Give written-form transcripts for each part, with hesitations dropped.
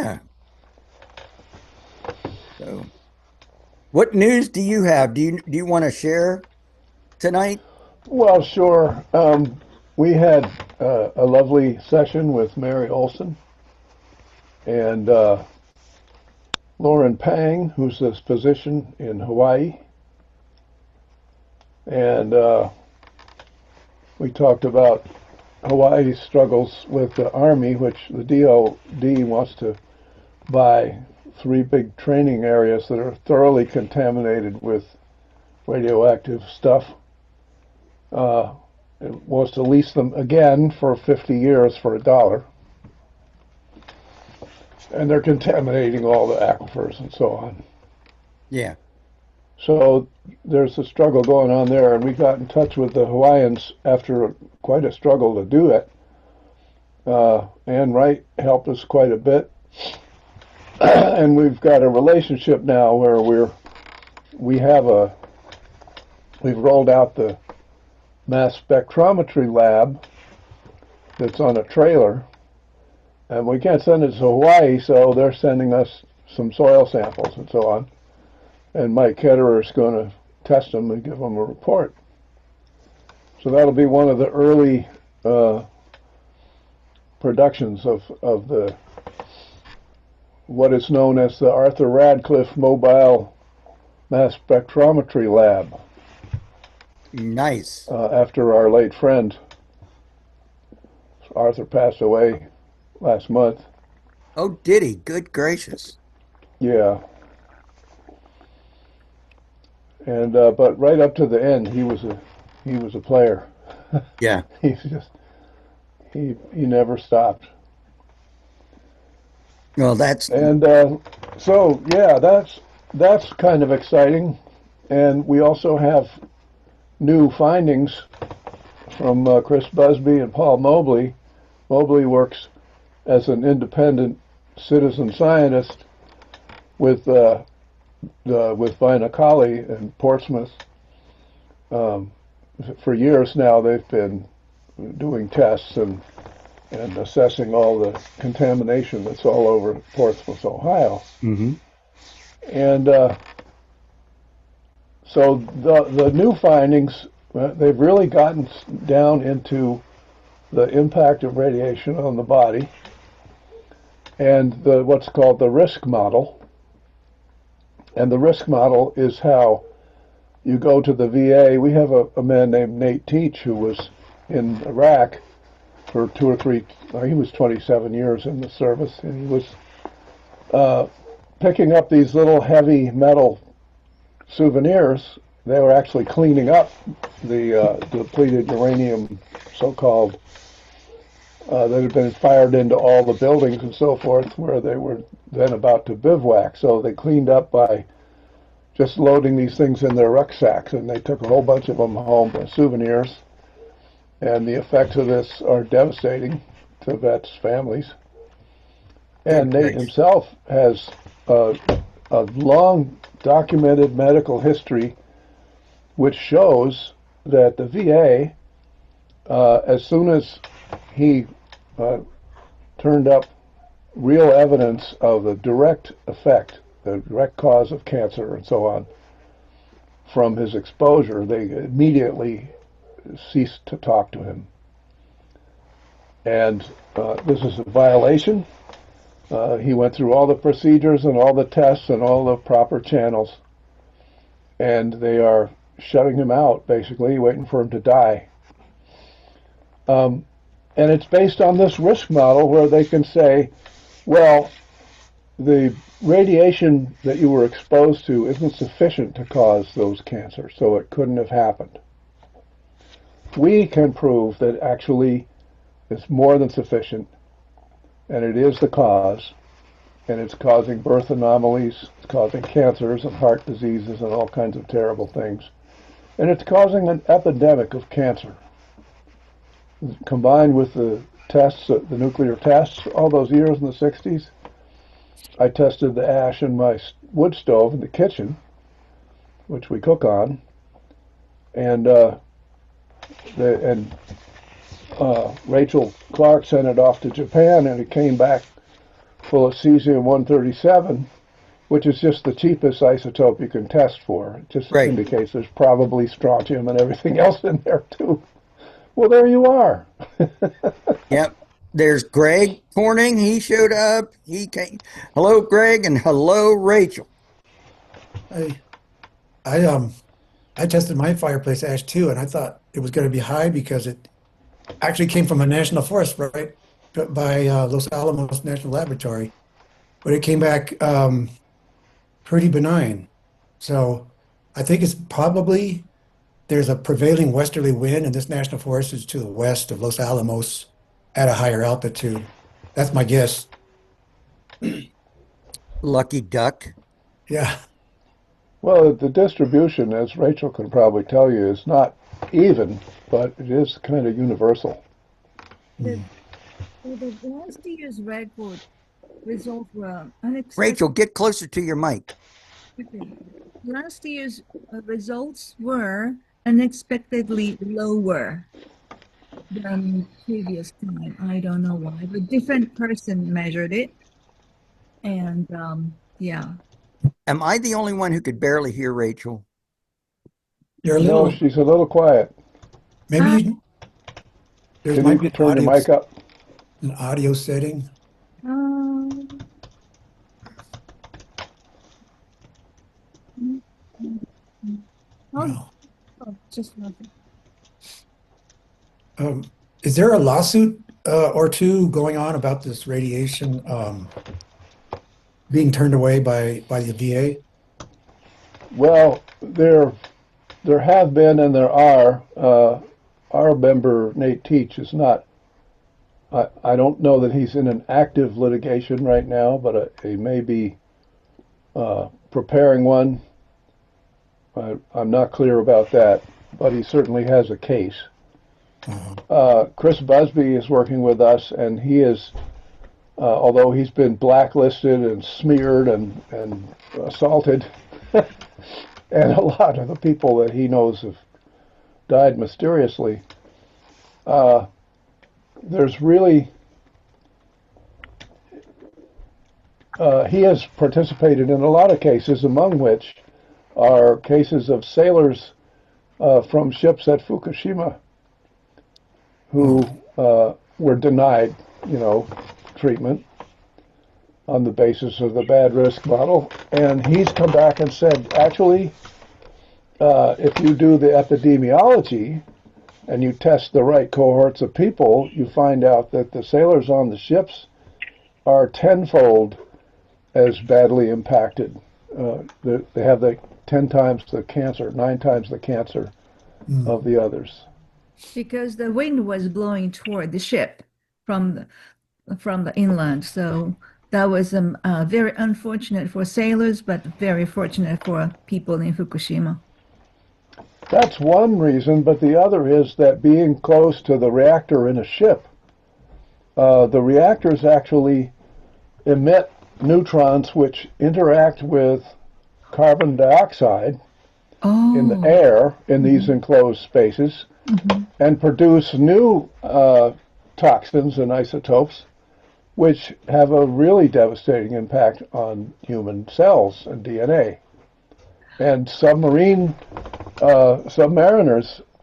Yeah. So, what news do you have? Do you want to share tonight? Well, sure. We had a lovely session with Mary Olson and Lauren Pang, who's a physician in Hawaii. And we talked about Hawaii's struggles with the Army, which the DoD wants to buy three big training areas that are thoroughly contaminated with radioactive stuff. Uh, it wants to lease them again for 50 years for $1. And they're contaminating all the aquifers and so on. Yeah. So there's a struggle going on there, and we got in touch with the Hawaiians after quite a struggle to do it. Ann Wright helped us quite a bit, and we've got a relationship now where we've rolled out the mass spectrometry lab that's on a trailer, and we can't send it to Hawaii, so they're sending us some soil samples and so on. And Mike Ketterer is going to test them and give them a report. So that'll be one of the early productions of the what is known as the Arthur Radcliffe Mobile Mass Spectrometry Lab, Nice. after our late friend Arthur passed away last month. Oh, did he? Good gracious. Yeah, and but right up to the end, he was a player. Yeah. He's just he never stopped. Well, that's And so yeah, that's kind of exciting. And we also have new findings from Chris Busby and Paul Mobley. Mobley works as an independent citizen scientist with with Vinacali in Portsmouth. Um, for years now, they've been doing tests and assessing all the contamination that's all over Portsmouth, Ohio. hmm And so the new findings, they've really gotten down into the impact of radiation on the body and what's called the risk model. And the risk model is how you go to the VA. We have a man named Nate Teach who was in Iraq for he was 27 years in the service, and he was picking up these little heavy metal souvenirs. They were actually cleaning up the depleted uranium, so-called, that had been fired into all the buildings and so forth, where they were then about to bivouac. So they cleaned up by just loading these things in their rucksacks, and they took a whole bunch of them home as souvenirs. And the effects of this are devastating to vets' families. And good Nate gracious. himself has a long documented medical history which shows that the VA, as soon as he turned up real evidence of the direct effect, the direct cause of cancer and so on from his exposure, they immediately ceased to talk to him. And this is a violation. He went through all the procedures and all the tests and all the proper channels, and they are shutting him out, basically, waiting for him to die. And it's based on this risk model where they can say, well, the radiation that you were exposed to isn't sufficient to cause those cancers, so it couldn't have happened. We can prove that actually it's more than sufficient, and it is the cause, and it's causing birth anomalies, it's causing cancers and heart diseases and all kinds of terrible things. And it's causing an epidemic of cancer. Combined with the tests, the nuclear tests, all those years in the 60s, I tested the ash in my wood stove in the kitchen, which we cook on, and Rachel Clark sent it off to Japan, and it came back full of cesium-137, which is just the cheapest isotope you can test for. It just Right. indicates there's probably strontium and everything else in there too. Well, there you are. Yep. There's Greg Corning. He showed up. He came. Hello, Greg, and hello, Rachel. I I I tested my fireplace ash too, and I thought it was going to be high because it actually came from a national forest, right, by Los Alamos National Laboratory, but it came back pretty benign. So I think it's probably there's a prevailing westerly wind, and this national forest is to the west of Los Alamos at a higher altitude. That's my guess. Lucky duck. Yeah. Well, the distribution, as Rachel can probably tell you, is not even, but it is kind of universal. The, the last year's record results were unexpected. Rachel, get closer to your mic. Last year's results were unexpectedly lower than previous time. I don't know why, but different person measured it, and yeah. Am I the only one who could barely hear Rachel? You're a No, little, she's a little quiet. maybe you, there Can might be you turn your mic up? an audio setting. Um, oh, No. just nothing. Is there a lawsuit or two going on about this radiation being turned away by the VA? Well, there have been and there are. Our member Nate Teach is not. I don't know that he's in an active litigation right now, but he may be preparing one. I'm not clear about that, but he certainly has a case. Chris Busby is working with us, and he is, although he's been blacklisted and smeared and assaulted, and a lot of the people that he knows have died mysteriously, there's really, he has participated in a lot of cases, among which are cases of sailors from ships at Fukushima who were denied, treatment on the basis of the bad risk model. And he's come back and said, actually, if you do the epidemiology and you test the right cohorts of people, you find out that the sailors on the ships are tenfold as badly impacted. They have 10 times the cancer, 9 times the cancer of the others. Because the wind was blowing toward the ship from the inland, so that was very unfortunate for sailors, but very fortunate for people in Fukushima. That's one reason, but the other is that being close to the reactor in a ship, the reactors actually emit neutrons which interact with carbon dioxide in the air in these enclosed spaces and produce new toxins and isotopes which have a really devastating impact on human cells and DNA. And submariners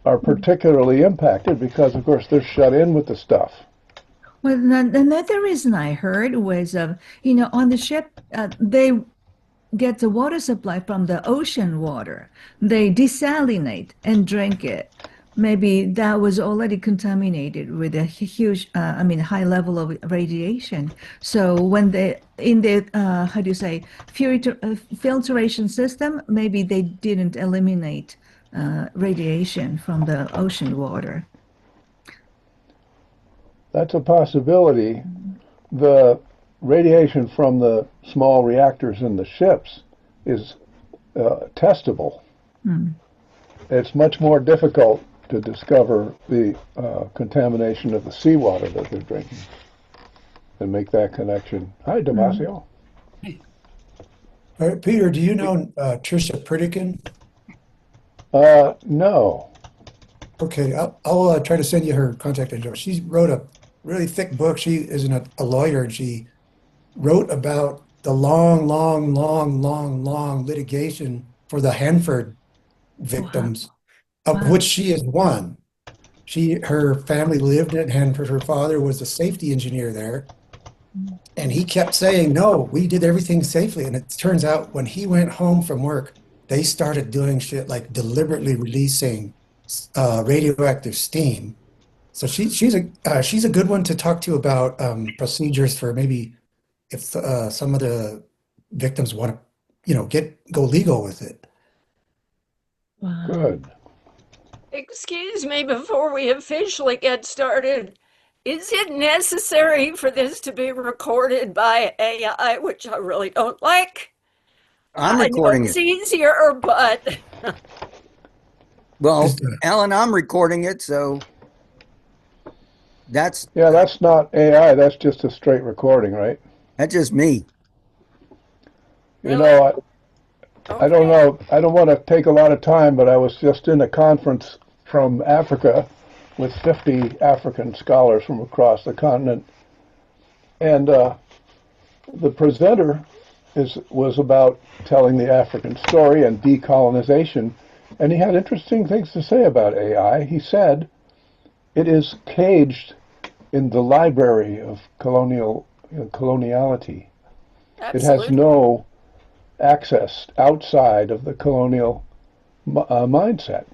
are particularly impacted because, of course, they're shut in with the stuff. Well, another reason I heard was, on the ship, they get the water supply from the ocean water. They desalinate and drink it. Maybe that was already contaminated with a huge, high level of radiation. So when in the, how do you say, filtration system, maybe they didn't eliminate radiation from the ocean water. That's a possibility. The radiation from the small reactors in the ships is testable. It's much more difficult to discover the contamination of the seawater that they're drinking and make that connection. Hi, Damasio. All right, Peter, do you know Tricia Pritikin? No. Okay, I'll try to send you her contact info. She wrote a really thick book. She is a lawyer, and she wrote about the long, long, long, long, long litigation for the Hanford Wow. victims, of Wow. which she is one. Her family lived at Hanford. Her father was a safety engineer there. And he kept saying, no, we did everything safely. And it turns out when he went home from work, they started doing shit like deliberately releasing radioactive steam. So she's a good one to talk to about procedures for maybe if some of the victims want to, go legal with it. Wow. Good. Excuse me before we officially get started. Is it necessary for this to be recorded by AI, which I really don't like? I'm I know recording it's it. easier, but Well, Is the, Alan, I'm recording it, so that's Yeah, that's not AI. That's just a straight recording, right? that's just me. You really? know, I don't Okay. know. I don't want to take a lot of time, but I was just in a conference from Africa with 50 African scholars from across the continent, and the presenter was about telling the African story and decolonization, and he had interesting things to say about AI. He said it is caged in the library of coloniality. It has Absolutely. no access outside of the colonial mindset.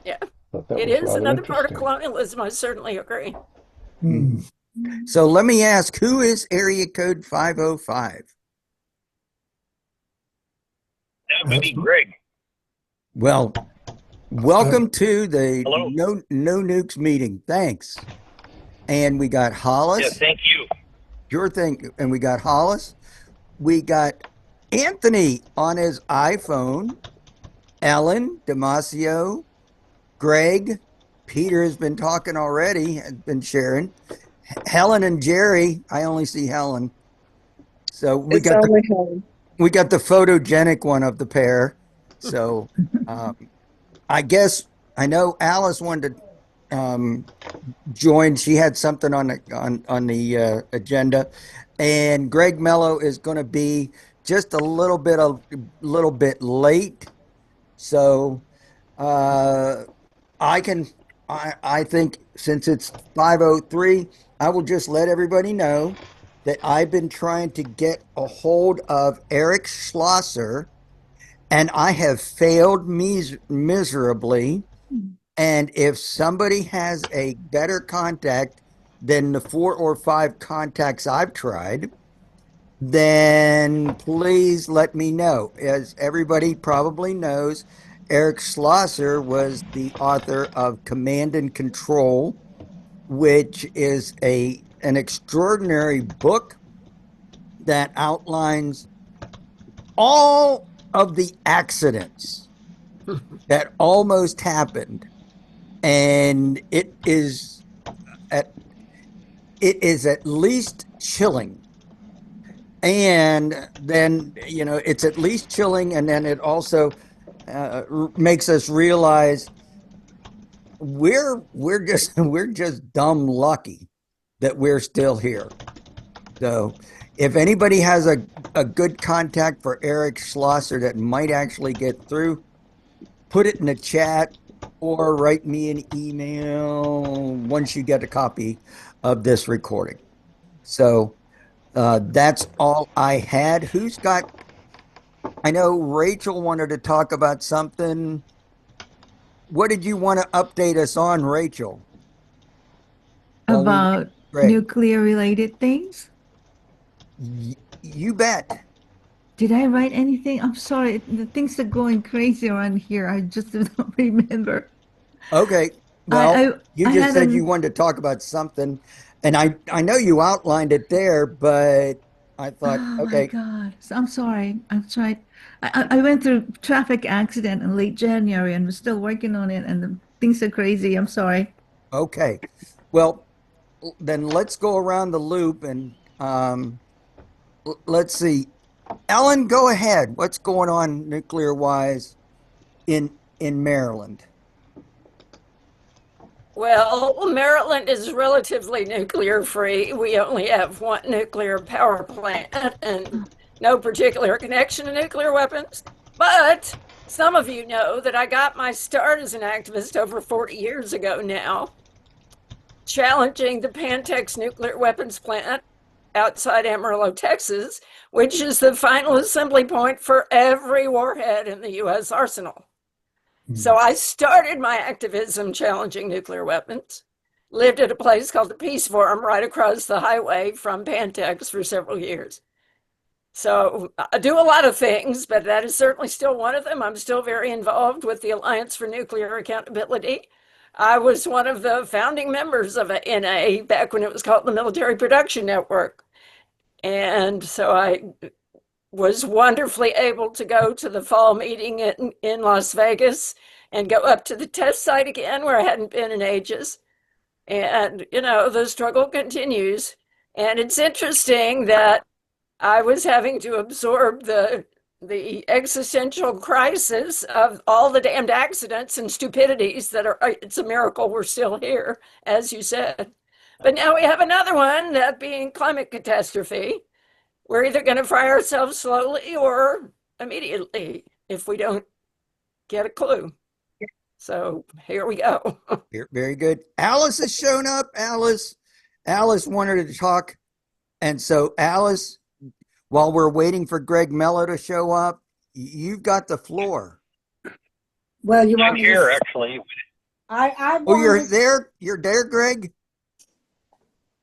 Yeah. But that It was is rather another part of interesting. colonialism. I certainly agree. hmm. So let me ask, who is area code 505? That would That's be Greg. Well, uh, welcome to the Hello. no nukes meeting. Thanks. And we got Yeah, Hollis, thank you. your thing, and we got Hollis. We got Anthony on his iPhone, Ellen, Damasio, Greg, Peter has been talking already, has been sharing. Helen and Jerry, I only see Helen. So It's only him. we got the photogenic one of the pair. So um, I guess I know Alice wanted to join. She had something on the agenda, and Greg Mello is going to be just a little bit late. So uh, I can I think since it's 5:03, I will just let everybody know that I've been trying to get a hold of Eric Schlosser and I have failed miserably. And if somebody has a better contact than the 4 or 5 contacts I've tried, then please let me know. As everybody probably knows, Eric Schlosser was the author of Command and Control, which is an extraordinary book that outlines all of the accidents that almost happened. And at it is at least chilling. And then, it's at least chilling, and then it also makes us realize we're just dumb lucky that we're still here. So if anybody has a good contact for Eric Schlosser that might actually get through, put it in the chat or write me an email once you get a copy of this recording. So that's all I had. I know Rachel wanted to talk about something. What did you want to update us on, Rachel? While we wait, About Greg. nuclear related things? You bet. Did I write anything? I'm sorry. The things are going crazy around here. I just don't remember. Okay. I Well, I, you I just had said you an wanted to talk about something, and I know you outlined it there, but I thought, oh my okay, God. So I'm sorry. I'm sorry. I went through traffic accident in late January and we're still working on it and the things are crazy. I'm sorry. okay. Well, then let's go around the loop and let's see. Ellen, go ahead. What's going on nuclear wise in Maryland? Well, Maryland is relatively nuclear free. We only have one nuclear power plant and no particular connection to nuclear weapons. But some of you know that I got my start as an activist over 40 years ago now, challenging the Pantex nuclear weapons plant outside Amarillo, Texas, which is the final assembly point for every warhead in the U.S. arsenal. So I started my activism challenging nuclear weapons, lived at a place called the Peace Forum right across the highway from Pantex for several years. So I do a lot of things, but that is certainly still one of them. I'm still very involved with the Alliance for Nuclear Accountability. I was one of the founding members of NA back when it was called the Military Production Network. And so I was wonderfully able to go to the fall meeting in Las Vegas and go up to the test site again where I hadn't been in ages. And, you know, the struggle continues. And it's interesting that I was having to absorb the existential crisis of all the damned accidents and stupidities that are, it's a miracle we're still here, as you said. But now we have another one, that being climate catastrophe. We're either going to fry ourselves slowly or immediately if we don't get a clue. So here we go. Very good. Alice has shown up. Alice wanted to talk. And so Alice, while we're waiting for Greg Mello to show up, you've got the floor. Well, you want I'm me here, to, actually. I Oh, you're wanted, there? You're there, Greg?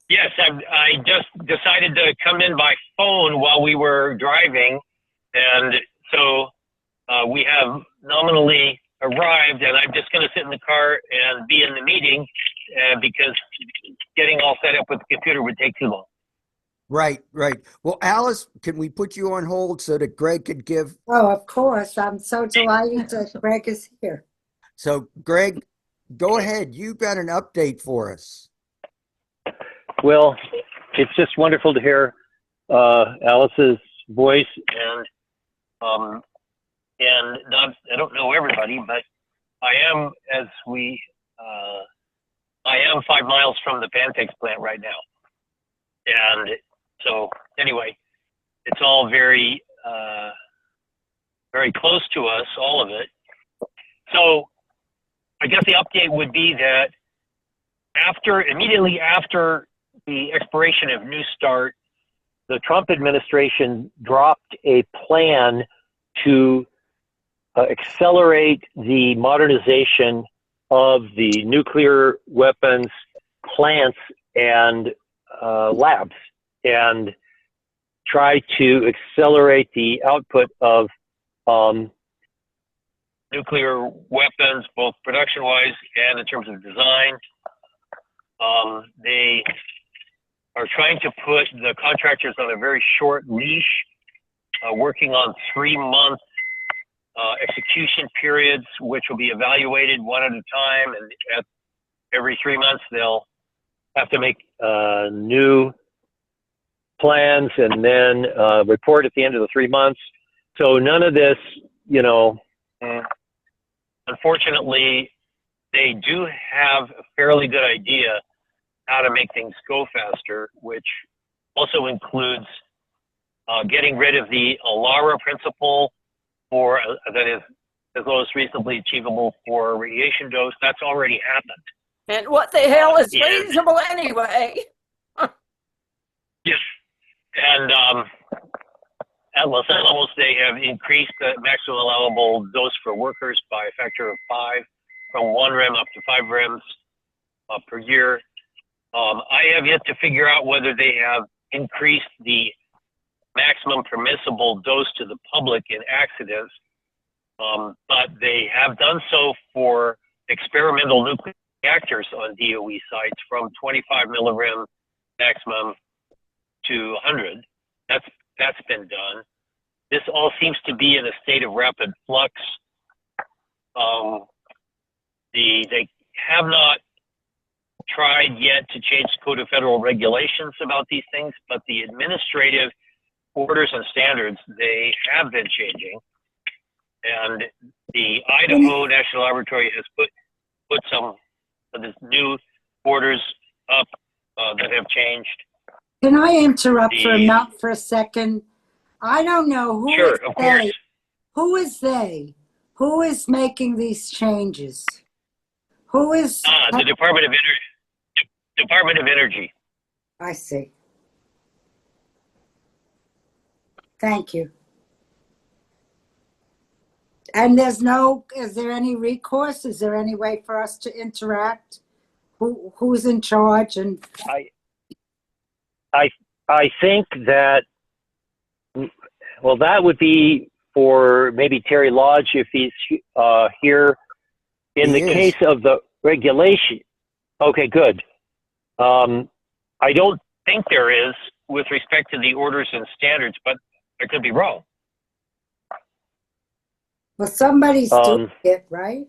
Yes, I just decided to come in by phone while we were driving. And so we have nominally arrived, and I'm just going to sit in the car and be in the meeting because getting all set up with the computer would take too long. Right. Well, Alice, can we put you on hold so that Greg could give? oh, of course, I'm so delighted that Greg is here. So, Greg, go ahead. You've got an update for us. Well, it's just wonderful to hear Alice's voice, and not, I don't know everybody, but I am, I am 5 miles from the Pantex plant right now. And so anyway, it's all very, very close to us, all of it. So I guess the update would be that immediately after the expiration of New START, the Trump administration dropped a plan to accelerate the modernization of the nuclear weapons plants and labs, and try to accelerate the output of nuclear weapons, both production-wise and in terms of design. They are trying to put the contractors on a very short leash, working on 3-month execution periods, which will be evaluated one at a time, and at every 3 months they'll have to make new plans and then report at the end of the 3 months. So none of this, you know, unfortunately, they do have a fairly good idea how to make things go faster, which also includes getting rid of the ALARA principle for that is as low as reasonably achievable for radiation dose. That's already happened. And what the hell is Yeah. reasonable anyway? Yes. And at Los Alamos, they have increased the maximum allowable dose for workers by a factor of 5, from 1 rem up to 5 rems per year. I have yet to figure out whether they have increased the maximum permissible dose to the public in accidents, but they have done so for experimental nuclear reactors on DOE sites from 25 millirem maximum to 100. That's been done. This all seems to be in a state of rapid flux. They have not tried yet to change the Code of Federal Regulations about these things, but the administrative orders and standards, they have been changing. And the Idaho National Laboratory has put some there's new orders up that have changed. Can I interrupt The- for a second? I don't know who Sure, is of they. course. Who is they? Who is making these changes? Who is? The Department of Energy. Department of Energy. I see. Thank you. And is there any recourse? Is there any way for us to interact? Who's in charge? And I think that, well, that would be for maybe Terry Lodge if he's here. In He the is. case of the regulation, okay, good. I don't think there is with respect to the orders and standards, but I could be wrong. well, somebody's doing it, right?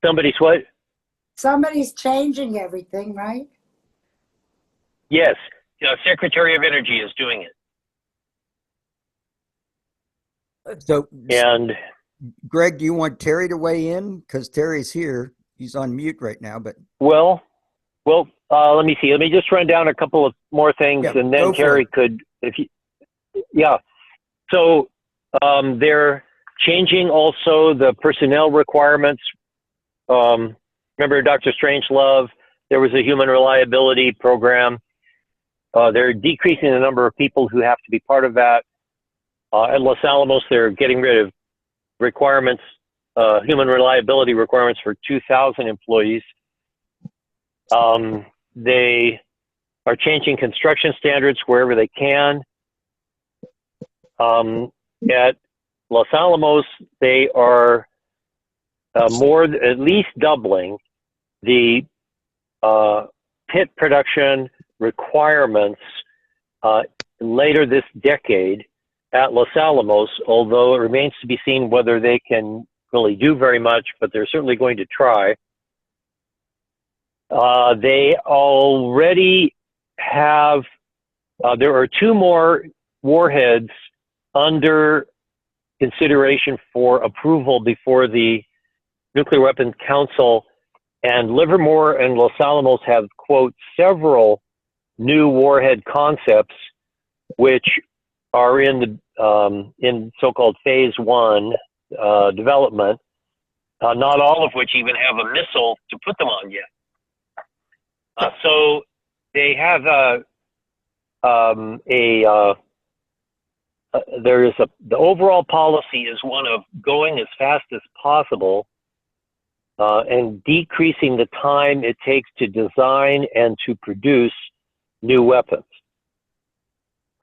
Somebody's what? Somebody's changing everything, right? Yes. Secretary of Energy is doing it. So, And Greg, do you want Terry to weigh in? Because Terry's here. He's on mute right now, but well, let me see. Let me just run down a couple of more things, Yeah, and go then for Terry it. could, if you, yeah. So they're changing also the personnel requirements. Remember Dr. Strangelove, there was a human reliability program. They're decreasing the number of people who have to be part of that. At Los Alamos, they're getting rid of requirements, human reliability requirements for 2,000 employees. They are changing construction standards wherever they can. At Los Alamos, they are at least doubling the pit production requirements later this decade at Los Alamos, although it remains to be seen whether they can really do very much, but they're certainly going to try. They already have, there are 2 more warheads under consideration for approval before the Nuclear Weapons Council, and Livermore and Los Alamos have, quote, several new warhead concepts, which are in so-called phase 1 development, not all of which even have a missile to put them on yet. So they have the overall policy is one of going as fast as possible and decreasing the time it takes to design and to produce new weapons.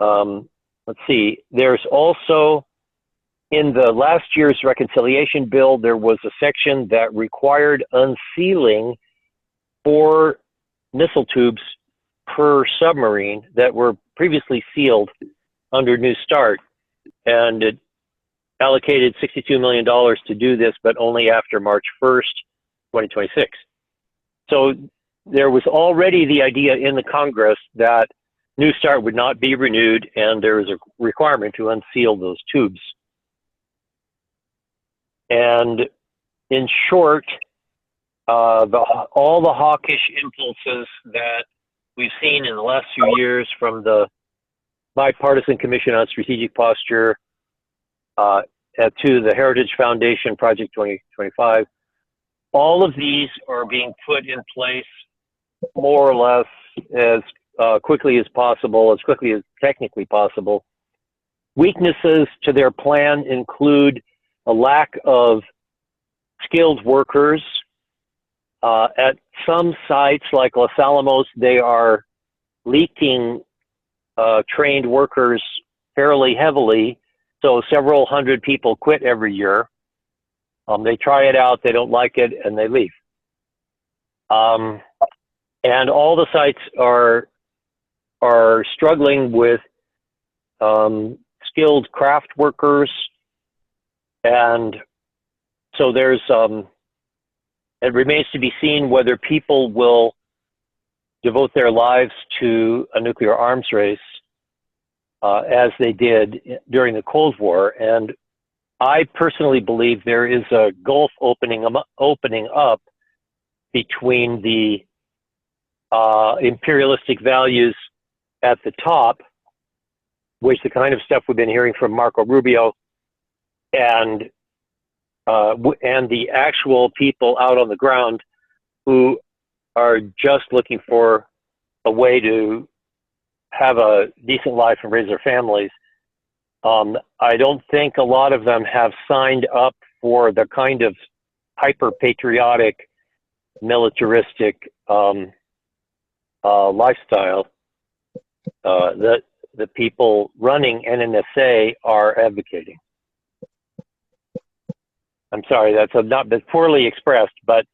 Let's see, there's also, in the last year's reconciliation bill, there was a section that required unsealing 4 missile tubes per submarine that were previously sealed under New START, and it allocated $62 million to do this, but only after March 1st, 2026. So there was already the idea in the Congress that New START would not be renewed, and there is a requirement to unseal those tubes. And in short, all the hawkish impulses that we've seen in the last few years from the Bipartisan Commission on Strategic Posture to the Heritage Foundation Project 2025, all of these are being put in place more or less as quickly as possible, as quickly as technically possible. Weaknesses to their plan include a lack of skilled workers. At some sites like Los Alamos, they are leaking trained workers fairly heavily, so several hundred people quit every year. They try it out, they don't like it, and they leave. And all the sites are struggling with skilled craft workers, and so there's it remains to be seen whether people will devote their lives to a nuclear arms race as they did during the Cold War. And I personally believe there is a gulf opening up between the imperialistic values at the top, which the kind of stuff we've been hearing from Marco Rubio, and the actual people out on the ground who are just looking for a way to have a decent life and raise their families. I don't think a lot of them have signed up for the kind of hyper-patriotic, militaristic lifestyle that the people running NNSA are advocating. I'm sorry, that's poorly expressed, but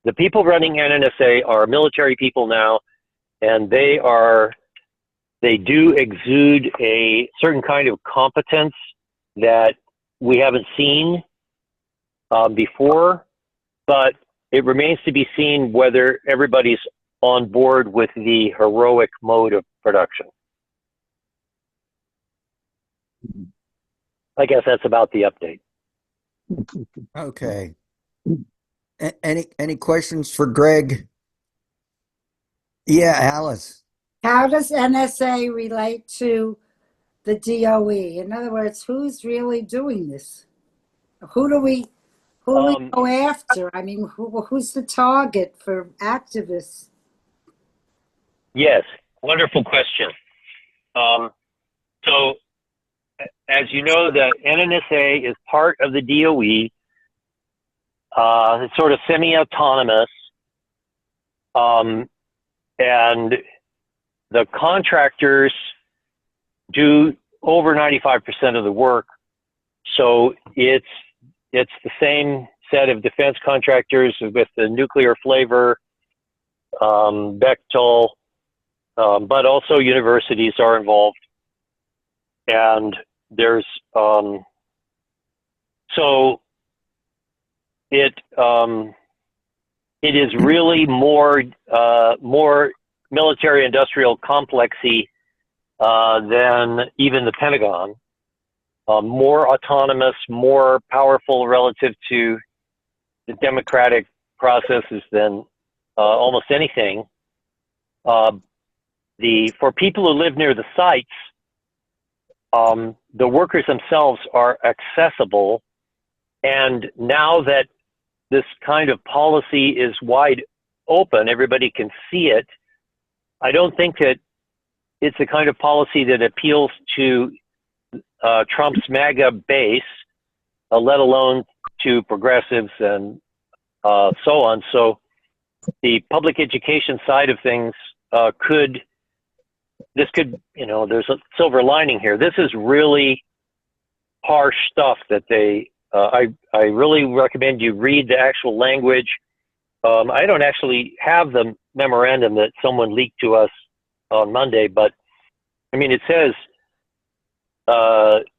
the people running NNSA are military people now, and they do exude a certain kind of competence that we haven't seen before, but it remains to be seen whether everybody's on board with the heroic mode of production. I guess that's about the update. Okay. Any questions for Greg? Yeah, Alice. How does NSA relate to the DOE? In other words, who's really doing this? Who do we go after? I mean, who's the target for activists? Yes, wonderful question. So, as you know, the NNSA is part of the DOE. It's sort of semi-autonomous, and the contractors do over 95% of the work. So it's the same set of defense contractors with the nuclear flavor, Bechtel, but also universities are involved. And there's so it is really more military industrial complexy than even the Pentagon. More autonomous, more powerful relative to the democratic processes than almost anything. For people who live near the sites, the workers themselves are accessible, and now that this kind of policy is wide open, everybody can see it. I don't think that it's the kind of policy that appeals to Trump's MAGA base, let alone to progressives and so on. So the public education side of things could, there's a silver lining here. This is really harsh stuff that I really recommend you read the actual language. I don't actually have the memorandum that someone leaked to us on Monday, but I mean, it says,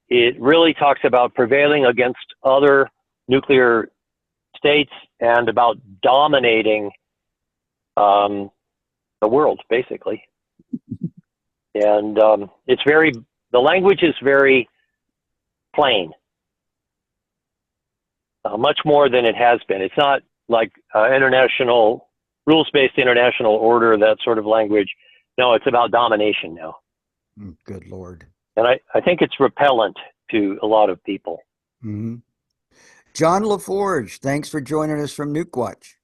it really talks about prevailing against other nuclear states and about dominating the world, basically. And the language is very plain, much more than it has been. It's not like rules-based international order, that sort of language. No, it's about domination now. Good Lord. And I think it's repellent to a lot of people. Mm-hmm. John LaForge, thanks for joining us from Nuke Watch.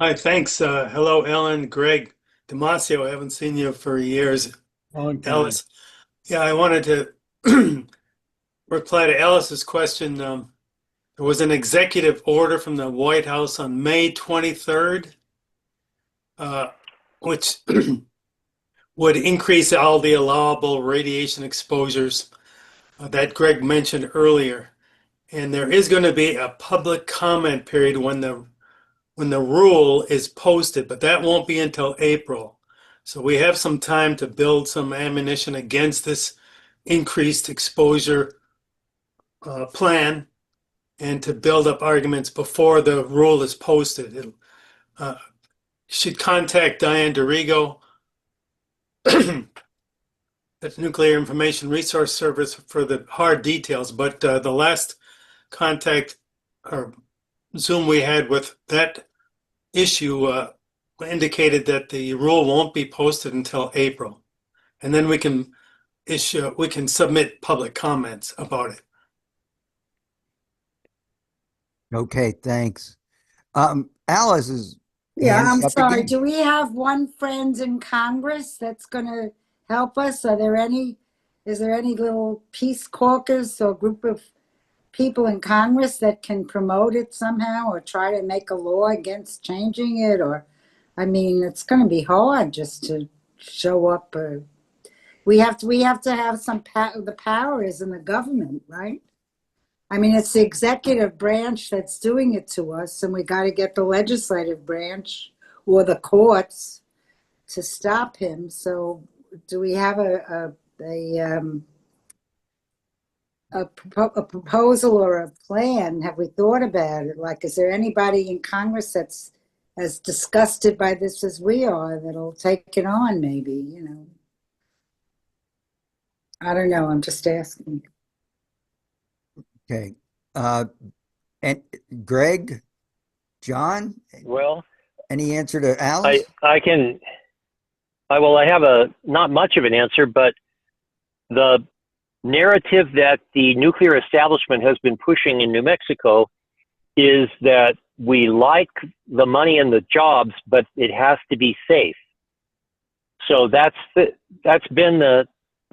Hi, thanks. Hello, Ellen, Greg, Damasio. I haven't seen you for years. Alice. Yeah, I wanted to reply to Alice's question. There was an executive order from the White House on May 23rd, which would increase all the allowable radiation exposures that Greg mentioned earlier. And there is going to be a public comment period when the rule is posted, but that won't be until April. So we have some time to build some ammunition against this increased exposure plan and to build up arguments before the rule is posted. You should contact Diane DeRigo. the Nuclear Information Resource Service for the hard details, but the last contact or Zoom we had with that issue indicated that the rule won't be posted until April, and then we can submit public comments about it. Okay, thanks. Alice is Yeah, hands I'm up sorry. again. Do we have one friend in Congress that's going to help us? Is there any little peace caucus or group of people in Congress that can promote it somehow or try to make a law against changing it? Or, I mean, it's going to be hard just to show up. We have to have some the power is in the government, right? I mean, it's the executive branch that's doing it to us, and we got to get the legislative branch or the courts to stop him. So, do we have a proposal or a plan? Have we thought about it? Like, is there anybody in Congress that's as disgusted by this as we are that'll take it on? Maybe, you know. I don't know. I'm just asking. Okay. And Greg, John, Well, any answer to Alice? I have not much of an answer, but the narrative that the nuclear establishment has been pushing in New Mexico is that we like the money and the jobs, but it has to be safe. So that's been the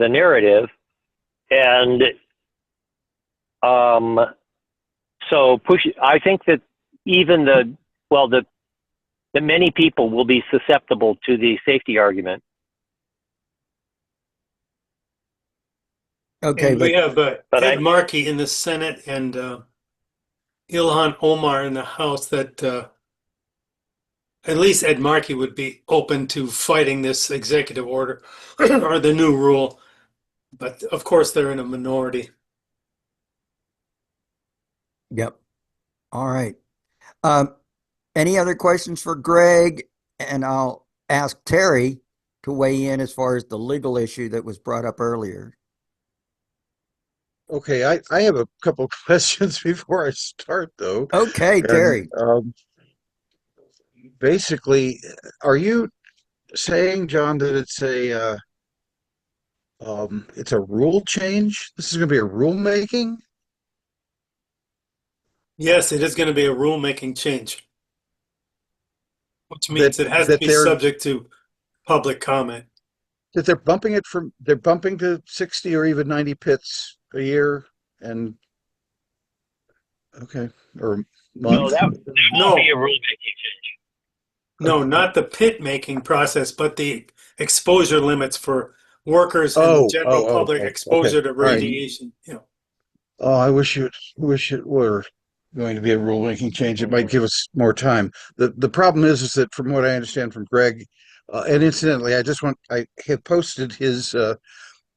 narrative, and I think that even the many people will be susceptible to the safety argument. Okay, And we have Ed I- Markey in the Senate and Ilhan Omar in the House that at least Ed Markey would be open to fighting this executive order or the new rule. But of course, they're in a minority. yep. All right. Any other questions for Greg? And I'll ask Terry to weigh in as far as the legal issue that was brought up earlier. Okay, I have a couple questions before I start, though. Okay, And Terry. basically, are you saying, John, that it's a rule change? This is going to be a rulemaking? Yes, it is going to be a rulemaking change, which means it has to that be they're subject to public comment. that they're bumping to 60 or even 90 pits a year, and okay, or No, month. that No. won't be a rulemaking change. No, not the pit making process, but the exposure limits for workers and the general public exposure okay. to All right. radiation. You know, Oh, I wish it were going to be a rulemaking change. It might give us more time. The problem is that from what I understand from Greg, and incidentally, I had posted his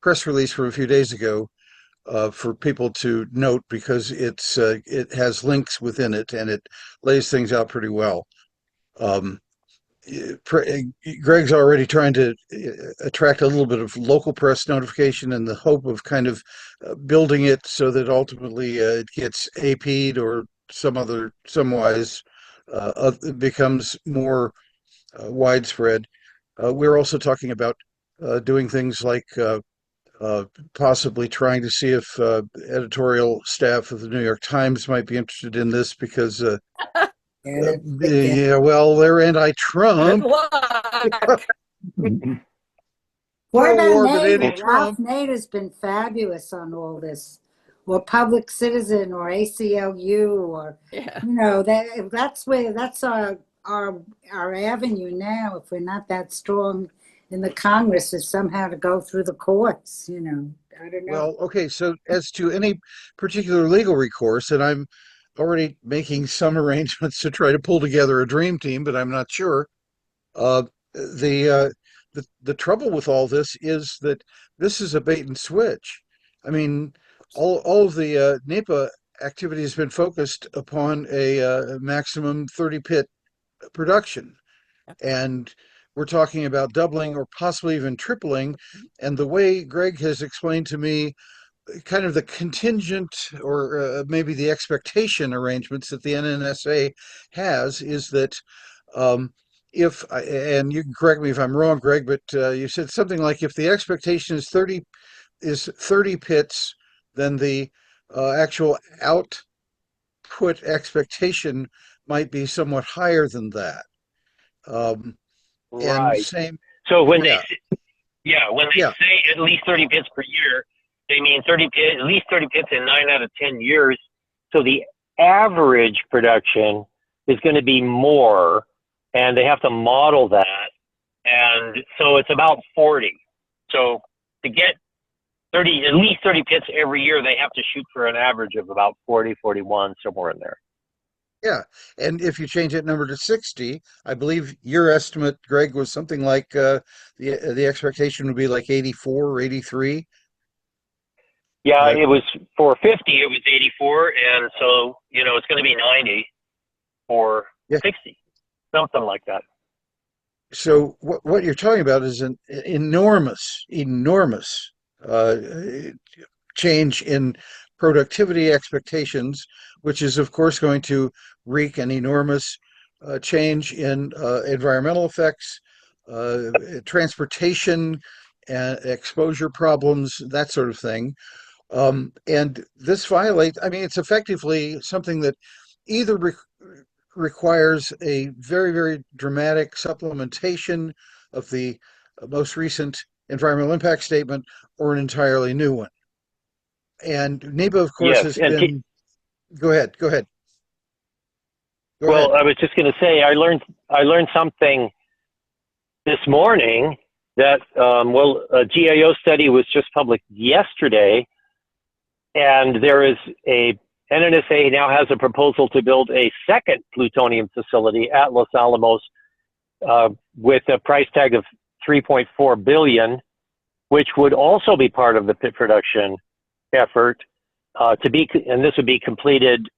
press release from a few days ago for people to note because it has links within it and it lays things out pretty well. Um, Greg's already trying to attract a little bit of local press notification in the hope of kind of building it so that ultimately it gets AP'd or somewise it becomes more widespread. We're also talking about doing things like possibly trying to see if editorial staff of the New York Times might be interested in this because yeah, well, they're Good anti-Trump. luck. What about Pro-war, but Nader? anti-Trump. Ralph Nader's been fabulous on all this, or Public Citizen, or ACLU, or Yeah. you know that's our avenue now. If we're not that strong in the Congress, is somehow to go through the courts. You know, I don't know. Well, okay, so as to any particular legal recourse, and I'm already making some arrangements to try to pull together a dream team, but I'm not sure. Uh, the trouble with all this is that this is a bait and switch. I mean, all of the NEPA activity has been focused upon a maximum 30 pit production, and we're talking about doubling or possibly even tripling. And the way Greg has explained to me kind of the contingent or maybe the expectation arrangements that the NNSA has is that um, if, and you can correct me if I'm wrong, Greg, but you said something like if the expectation is 30 pits, then the actual output expectation might be somewhat higher than that. Um, and Right. same, So when yeah, when they yeah, say at least 30 pits per year, they mean at least 30 pits in 9 out of 10 years. so the average production is going to be more, and they have to model that, and so it's about 40. So to get at least 30 pits every year, they have to shoot for an average of about 40, 41, somewhere in there. yeah. And if you change that number to 60, I believe your estimate, Greg, was something like the expectation would be like 84 or 83. Yeah, That, it was for 50, it was 84, and so it's going to be 90 for yeah. 60, something like that. So what you're talking about is an enormous uh, change in productivity expectations, which is of course going to wreak an enormous change in environmental effects, transportation and exposure problems, that sort of thing. And this violates, I mean, it's effectively something that either requires a very dramatic supplementation of the most recent environmental impact statement or an entirely new one. And NEPA, of course, Yes, has and been, go ahead, go ahead, go well, ahead. I was just going to say I learned something this morning that a GAO study was just published yesterday, and there is a NNSA now has a proposal to build a second plutonium facility at Los Alamos with a price tag of 3.4 billion, which would also be part of the pit production effort and this would be completed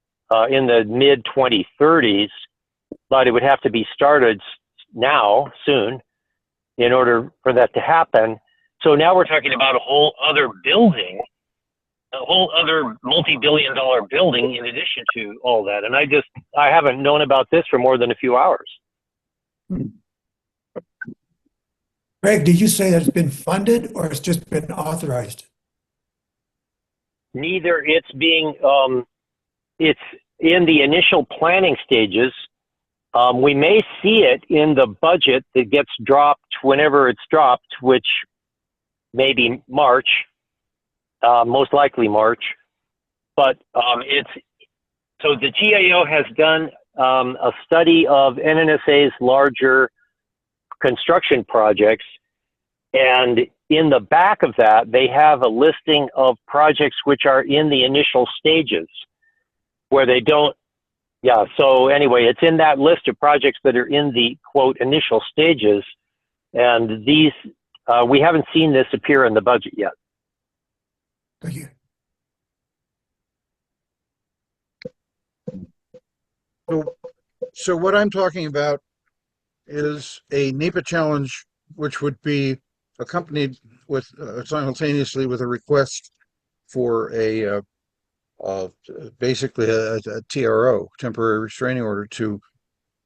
in the mid 2030s, but it would have to be started now soon in order for that to happen. So now we're talking about a whole other building, a whole other multi-billion-dollar building in addition to all that. And I haven't known about this for more than a few hours. Greg, did you say that it's been funded or it's just been authorized? Neither. It's in the initial planning stages. We may see it in the budget that gets dropped whenever it's dropped, which may be March, most likely March. But so the GAO has done a study of NNSA's larger construction projects, and in the back of that, they have a listing of projects which are in the initial stages where they don't. Yeah, so anyway, it's in that list of projects that are in the, quote, initial stages, and these, we haven't seen this appear in the budget yet. Thank you. So what I'm talking about is a NEPA challenge, which would be accompanied with simultaneously with a request for basically a TRO, temporary restraining order, to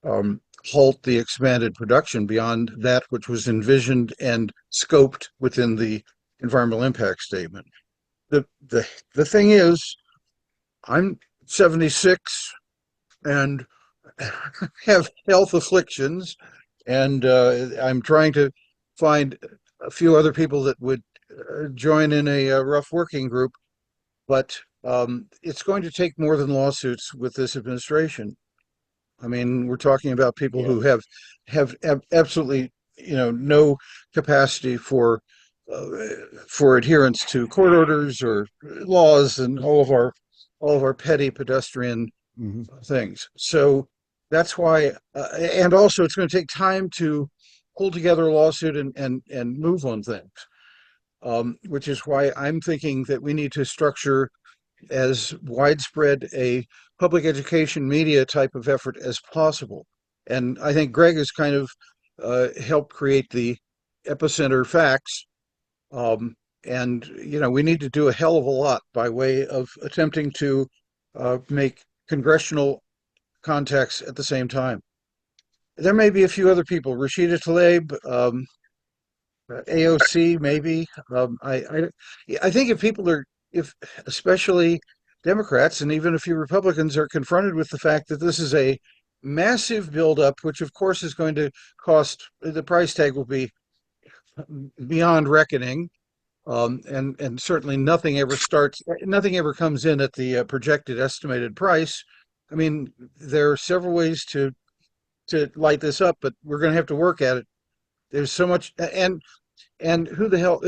halt the expanded production beyond that which was envisioned and scoped within the environmental impact statement. The thing is, I'm 76 and have health afflictions, and I'm trying to find a few other people that would join in a rough working group, but it's going to take more than lawsuits with this administration. I mean, we're talking about people who have absolutely, no capacity for adherence to court orders or laws and all of our petty pedestrian things. So that's why, and also it's going to take time to pull together a lawsuit and move on things, which is why I'm thinking that we need to structure as widespread a public education media type of effort as possible. And I think Greg has kind of help create the epicenter facts. And, we need to do a hell of a lot by way of attempting to make congressional contacts at the same time. There may be a few other people, Rashida Tlaib, AOC, maybe. I think if especially Democrats and even a few Republicans are confronted with the fact that this is a massive buildup, which of course is going to cost, the price tag will be beyond reckoning. And certainly nothing ever comes in at the projected estimated price. I mean, there are several ways to light this up, but we're going to have to work at it. There's so much, and who the hell?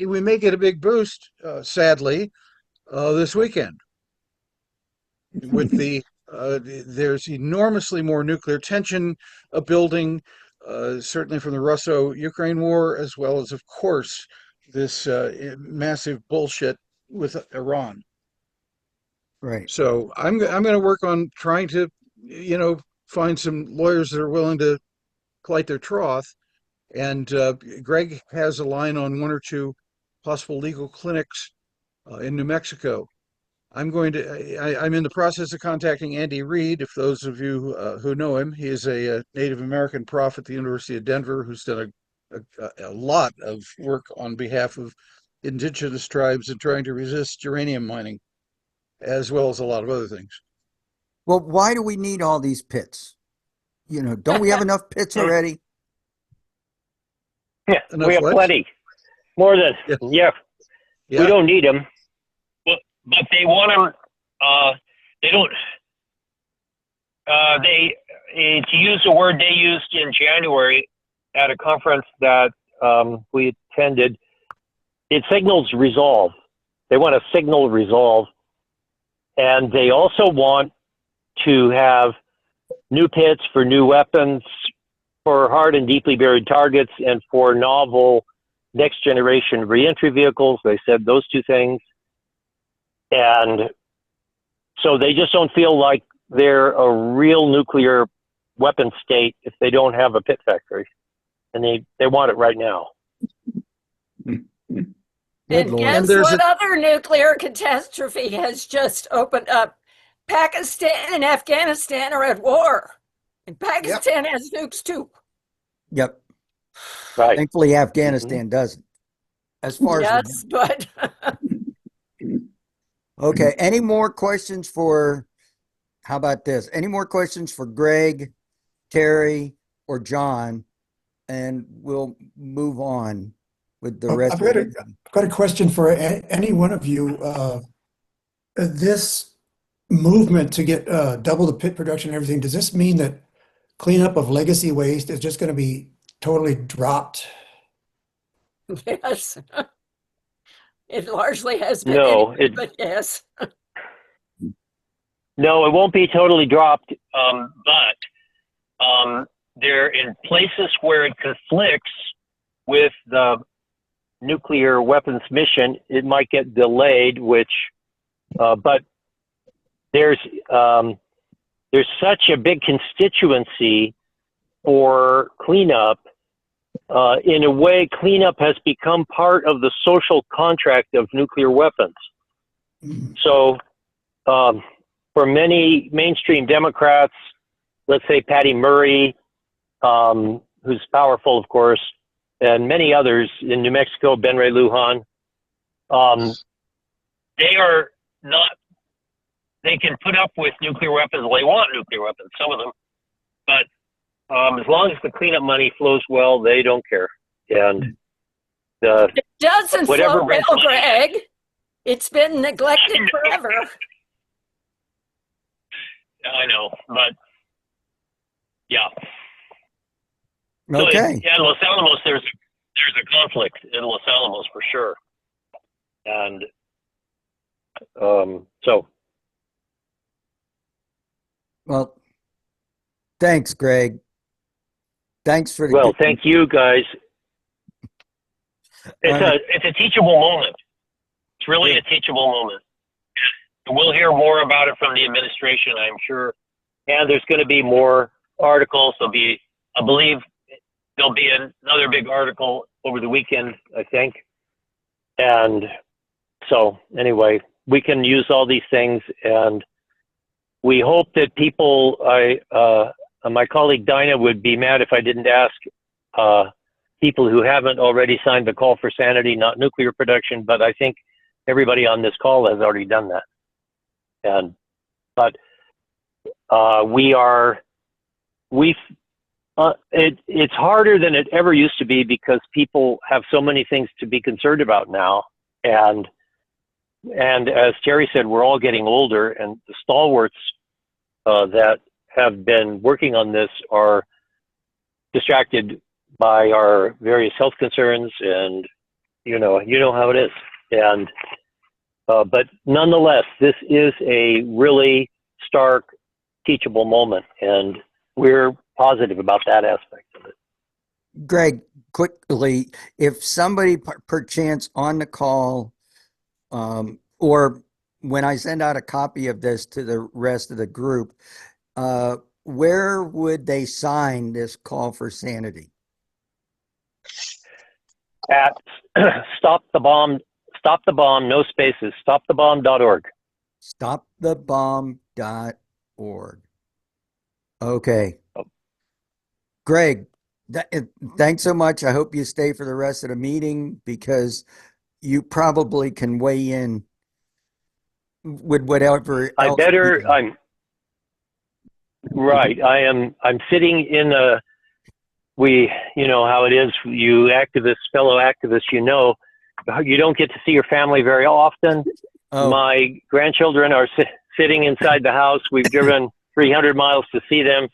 We may get a big boost, sadly, this weekend with there's enormously more nuclear tension building, certainly from the Russo-Ukraine war, as well as, of course, this massive bullshit with Iran. Right. So I'm going to work on trying to, find some lawyers that are willing to light their trough. And Greg has a line on one or two possible legal clinics in New Mexico. I'm in the process of contacting Andy Reid. If those of you who know him, he is a Native American prof at the University of Denver who's done a lot of work on behalf of indigenous tribes in trying to resist uranium mining, as well as a lot of other things. Well, why do we need all these pits? Don't we have enough pits already? Yeah, Enough we have what? plenty. More than, Yeah. We don't need them. But they want them, they don't, to use the word they used in January at a conference that we attended, it signals resolve. They want to signal resolve. And they also want to have new pits for new weapons, for hard and deeply buried targets, and for novel next generation reentry vehicles. They said those two things. And so they just don't feel like they're a real nuclear weapon state if they don't have a pit factory. And they want it right now. Good And Lord. guess there's what other nuclear catastrophe has just opened up? Pakistan and Afghanistan are at war. And Pakistan has nukes too. Yep. Right. Thankfully, Afghanistan doesn't. As far as Yes, but okay. Any more questions how about this? Any more questions for Greg, Terry, or John? And we'll move on with the rest I've of it. got a question for any one of you. This movement to get double the pit production and everything, does this mean that cleanup of legacy waste is just going to be totally dropped? yes. It largely has been, No, anyway, but yes. No, it won't be totally dropped, but they're in places where it conflicts with the nuclear weapons mission. It might get delayed, but there's such a big constituency for cleanup. In a way, cleanup has become part of the social contract of nuclear weapons. So, for many mainstream Democrats, let's say Patty Murray, who's powerful, of course, and many others in New Mexico, Ben Ray Lujan, they are not, they can put up with nuclear weapons. Well, they want nuclear weapons, some of them, but as long as the cleanup money flows well, they don't care. And It doesn't whatever flow brings well, money- Greg. It's been neglected forever. I know, but yeah. So Okay. in Los Alamos, there's a conflict in Los Alamos for sure, and so. Well, thanks, Greg. Thanks for the Well, thank you guys. It's a teachable moment. It's really a teachable moment. We'll hear more about it from the administration, I'm sure. And there's going to be more articles. There'll be, I believe, there'll be another big article over the weekend, I think. And so anyway, we can use all these things, and we hope that people, my colleague Dinah would be mad if I didn't ask people who haven't already signed the call for sanity, not nuclear production, but I think everybody on this call has already done that. But it's harder than it ever used to be because people have so many things to be concerned about now. And as Terry said, we're all getting older, and the stalwarts that have been working on this are distracted by our various health concerns, and you know how it is. And but nonetheless, this is a really stark, teachable moment, and we're positive about that aspect of it. Greg, quickly, if somebody perchance on the call, or when I send out a copy of this to the rest of the group, where would they sign this call for sanity? At Stop the Bomb, no spaces, stopthebomb.org. Stopthebomb.org. Okay. Greg, thanks so much. I hope you stay for the rest of the meeting because you probably can weigh in with whatever I else better, I'm right. I'm sitting in you know how it is, you activists, fellow activists, you don't get to see your family very often. Oh. My grandchildren are sitting inside the house. We've driven 300 miles to see them.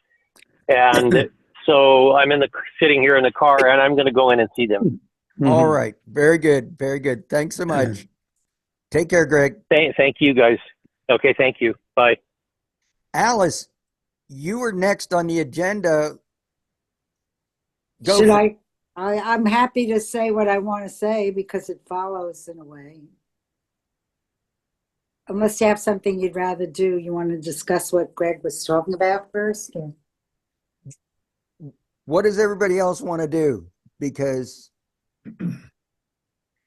And so I'm sitting here in the car, and I'm going to go in and see them. All right. Very good. Very good. Thanks so much. Take care, Greg. Thank you, guys. Okay, thank you. Bye. Alice, you were next on the agenda. Should I? I'm happy to say what I want to say because it follows in a way. Unless you have something you'd rather do, you want to discuss what Greg was talking about first? Or? What does everybody else want to do? Because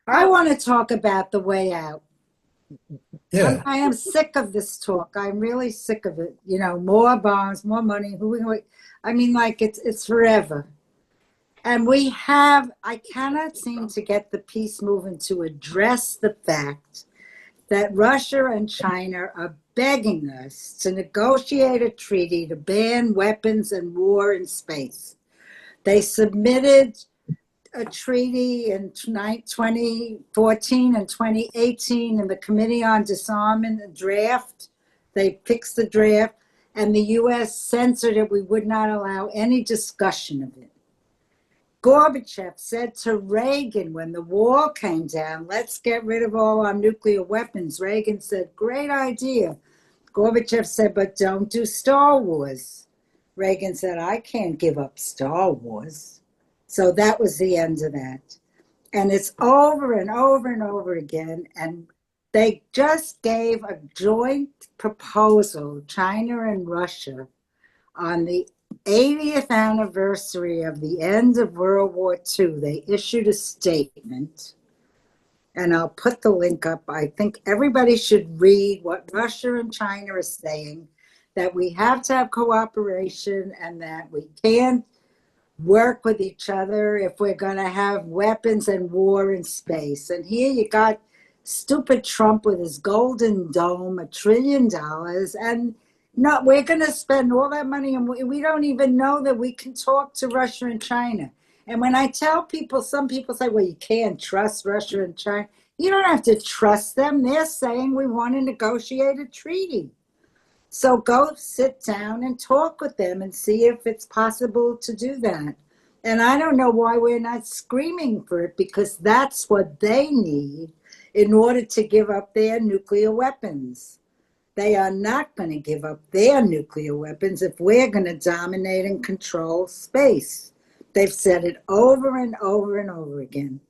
I want to talk about the way out. Yeah. I am sick of this talk. I'm really sick of it. You know, more bombs, more money. I mean, like it's forever. And I cannot seem to get the peace movement to address the fact that Russia and China are begging us to negotiate a treaty to ban weapons and war in space. They submitted a treaty in 2014 and 2018 in the Committee on Disarmament, a draft. They fixed the draft, and the U.S. censored it. We would not allow any discussion of it. Gorbachev said to Reagan when the wall came down, let's get rid of all our nuclear weapons. Reagan said, great idea. Gorbachev said, but don't do Star Wars. Reagan said, I can't give up Star Wars. So that was the end of that. And it's over and over and over again. And they just gave a joint proposal, China and Russia, on the 80th anniversary of the end of World War II. They issued a statement, and I'll put the link up. I think everybody should read what Russia and China are saying, that we have to have cooperation and that we can't work with each other if we're going to have weapons and war in space. And here you got stupid Trump with his golden dome, $1 trillion, and no, we're going to spend all that money, and we don't even know that we can talk to Russia and China. And when I tell people, some people say, well, you can't trust Russia and China. You don't have to trust them. They're saying we want to negotiate a treaty. So go sit down and talk with them and see if it's possible to do that. And I don't know why we're not screaming for it, because that's what they need in order to give up their nuclear weapons. They are not going to give up their nuclear weapons if we're going to dominate and control space. They've said it over and over and over again.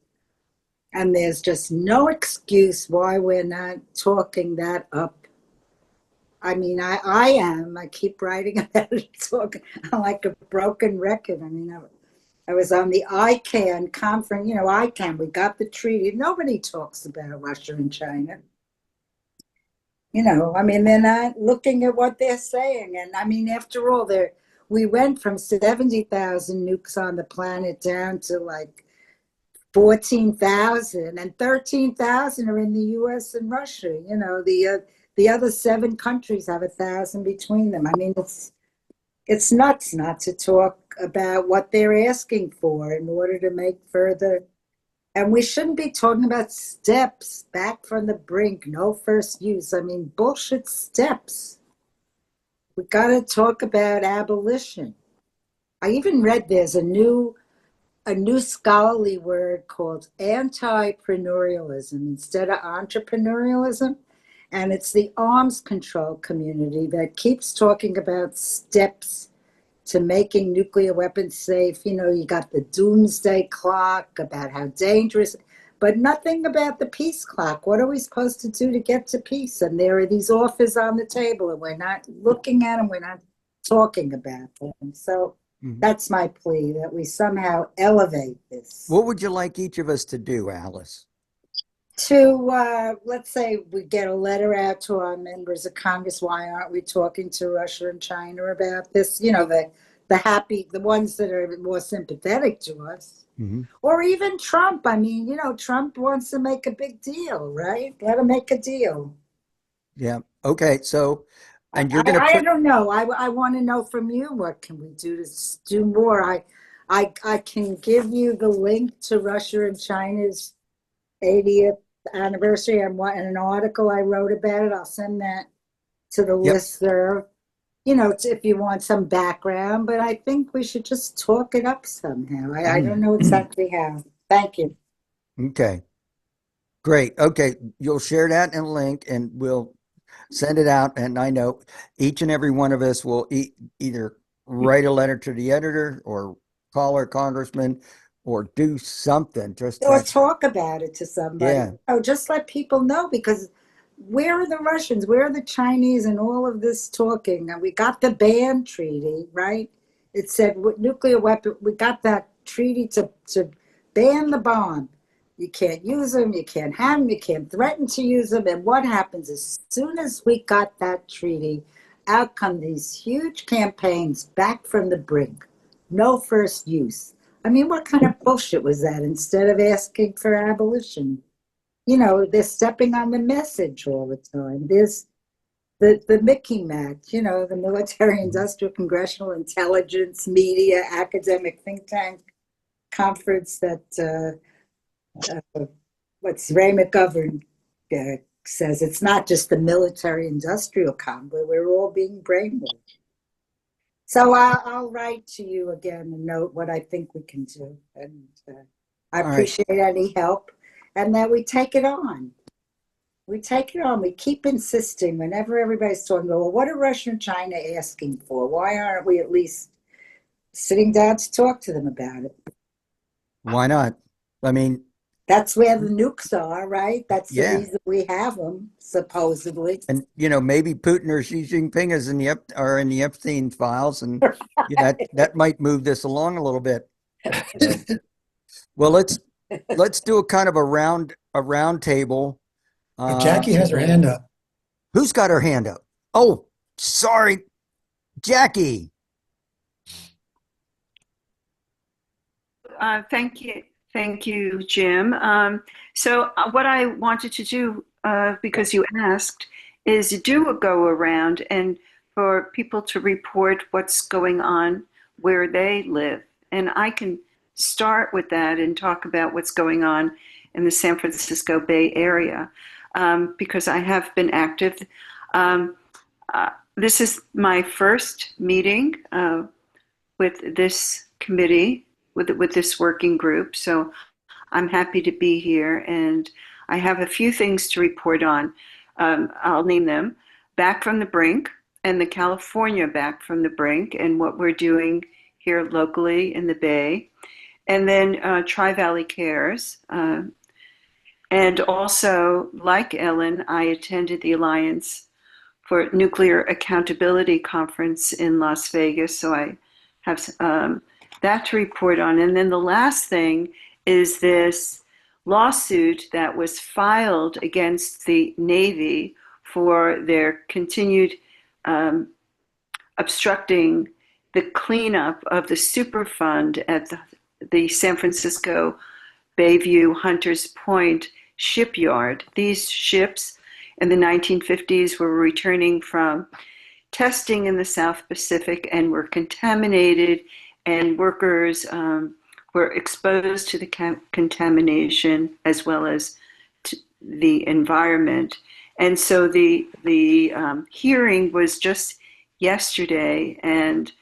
And there's just no excuse why we're not talking that up. I mean, I keep writing about it, talking. I'm like a broken record. I mean, I was on the ICANN conference, ICANN, we got the treaty. Nobody talks about Russia and China. They're not looking at what they're saying. And after all, we went from 70,000 nukes on the planet down to like 14,000, and 13,000 are in the US and Russia. The other 7 countries have 1,000 between them. It's nuts not to talk about what they're asking for in order to make further. And we shouldn't be talking about steps back from the brink, no first use. Bullshit steps. We got to talk about abolition. I even read there's a new scholarly word called anti-preneurialism instead of entrepreneurialism. And it's the arms control community that keeps talking about steps to making nuclear weapons safe. You got the doomsday clock about how dangerous, but nothing about the peace clock. What are we supposed to do to get to peace? And there are these offers on the table, and we're not looking at them, we're not talking about them. So that's my plea, that we somehow elevate this. What would you like each of us to do, Alice? To, let's say we get a letter out to our members of Congress. Why aren't we talking to Russia and China about this? The ones that are more sympathetic to us. Or even Trump. Trump wants to make a big deal, right? Let him make a deal. Yeah. Okay. So, and you're going to I don't know. I want to know from you, what can we do to do more? I can give you the link to Russia and China's 80th anniversary and an article I wrote about it. I'll send that to the listserv, if you want some background, but I think we should just talk it up somehow. I don't know exactly how. Thank you. Okay. Great. Okay. You'll share that in a link and we'll send it out. And I know each and every one of us will either write a letter to the editor or call our congressman or do something. Or talk about it to somebody. Yeah. Just let people know, because where are the Russians? Where are the Chinese in all of this talking? And we got the ban treaty, right? It said nuclear weapon. We got that treaty to ban the bomb. You can't use them. You can't have them. You can't threaten to use them. And what happens as soon as we got that treaty, out come these huge campaigns back from the brink. No first use. What kind of bullshit was that? Instead of asking for abolition, they're stepping on the message all the time. There's the Mickey Mac, the Military Industrial Congressional Intelligence Media Academic Think Tank Conference that Ray McGovern says it's not just the military industrial complex, we're all being brainwashed. So I'll write to you again and note what I think we can do. And I appreciate any help, and that we take it on. We take it on. We keep insisting whenever everybody's talking about, well, what are Russia and China asking for? Why aren't we at least sitting down to talk to them about it? Why not? That's where the nukes are, right? That's the reason we have them, supposedly. And maybe Putin or Xi Jinping are in the Epstein files, and that might move this along a little bit. Well, let's do a kind of a round table. Jackie has her hand up. Who's got her hand up? Oh, sorry, Jackie. Thank you, Jim. So what I wanted to do, because you asked, is do a go around and for people to report what's going on where they live. And I can start with that and talk about what's going on in the San Francisco Bay Area, because I have been active. This is my first meeting with this committee, with this working group. So I'm happy to be here, and I have a few things to report on. I'll name them: Back from the Brink and the California Back from the Brink, and what we're doing here locally in the Bay. And then Tri-Valley Cares. And also, like Ellen, I attended the Alliance for Nuclear Accountability Conference in Las Vegas. So I have that to report on. And then the last thing is this lawsuit that was filed against the Navy for their continued obstructing the cleanup of the Superfund at the San Francisco Bayview Hunters Point shipyard. These ships in the 1950s were returning from testing in the South Pacific and were contaminated, and workers were exposed to the contamination as well as to the environment. And so the hearing was just yesterday, and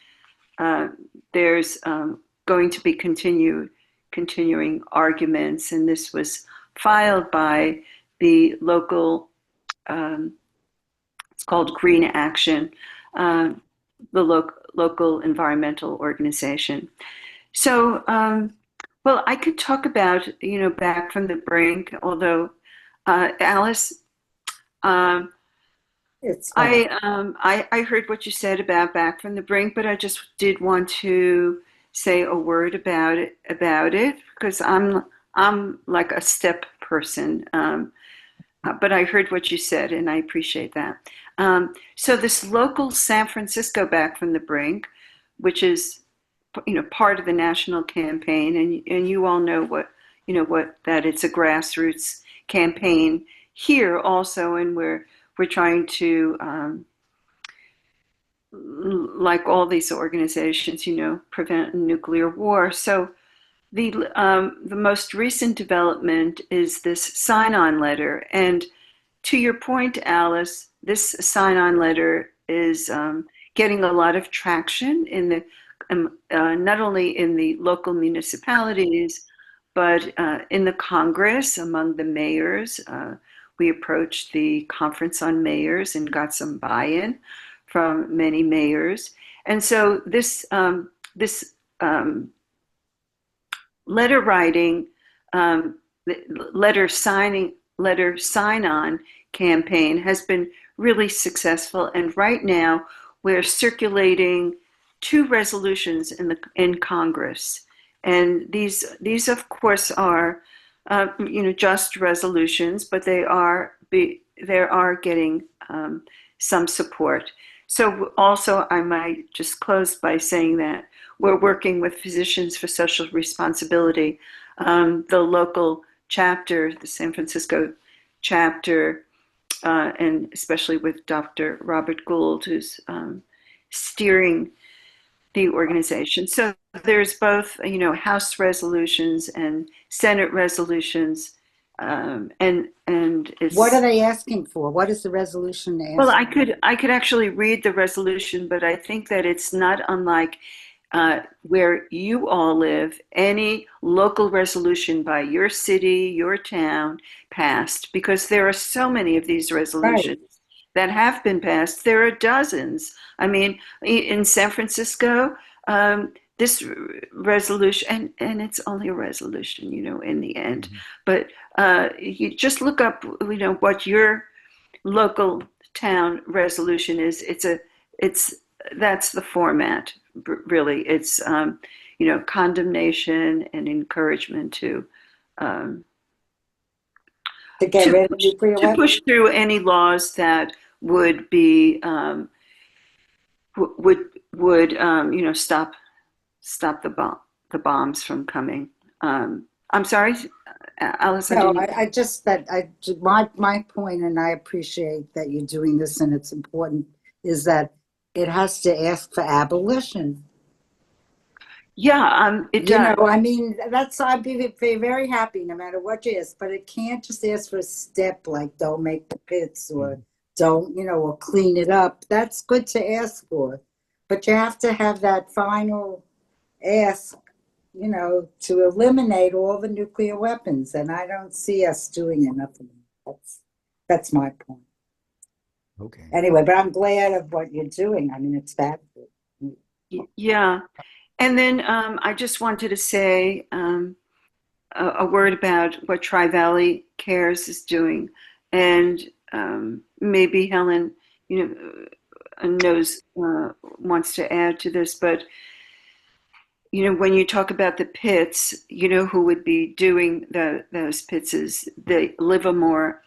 there's going to be continuing arguments, and this was filed by the local, it's called Green Action, the local environmental organization. So, well, I could talk about, back from the brink, although, Alice, It's fine. I heard what you said about back from the brink, but I just did want to say a word about it because I'm like a step person. But I heard what you said, and I appreciate that. So this local San Francisco back from the brink, which is part of the national campaign, and you all know what that it's a grassroots campaign here also, and we're trying to, like all these organizations, prevent nuclear war. So the most recent development is this sign-on letter. And to your point, Alice, this sign-on letter is getting a lot of traction in the not only in the local municipalities, but in the Congress among the mayors. We approached the Conference on Mayors and got some buy-in from many mayors. And so this letter writing, letter sign-on campaign has been really successful. And right now we're circulating 2 resolutions in Congress. And these of course are just resolutions, but they are getting some support. So also I might just close by saying that we're working with Physicians for Social Responsibility, the local chapter, the San Francisco chapter, and especially with Dr. Robert Gould, who's steering the organization. So there's both, House resolutions and Senate resolutions, and it's. What are they asking for? What is the resolution asking? Well, I could actually read the resolution, but I think that it's not unlike where you all live. Any local resolution by your city, your town passed, because there are so many of these resolutions. Right. That have been passed. There are dozens. I mean, in San Francisco, this resolution, and it's only a resolution, in the end. Mm-hmm. But you just look up, what your local town resolution is. That's the format, really. It's condemnation and encouragement to get rid of nuclear weapons? Push through any laws that would be stop the bombs from coming. I'm sorry, Alice. No, I just my point, and I appreciate that you're doing this, and it's important, is that it has to ask for abolition. Yeah, it does. I mean, I'd be very happy no matter what it is, but it can't just ask for a step like don't make the pits or don't, or clean it up. That's good to ask for, but you have to have that final ask, to eliminate all the nuclear weapons, and I don't see us doing enough of them. That's my point. Okay. Anyway, but I'm glad of what you're doing. I mean, it's that good. Yeah. And then I just wanted to say a word about what Tri-Valley Cares is doing. And maybe Helen, wants to add to this. But, when you talk about the pits, who would be doing those pits is the Livermore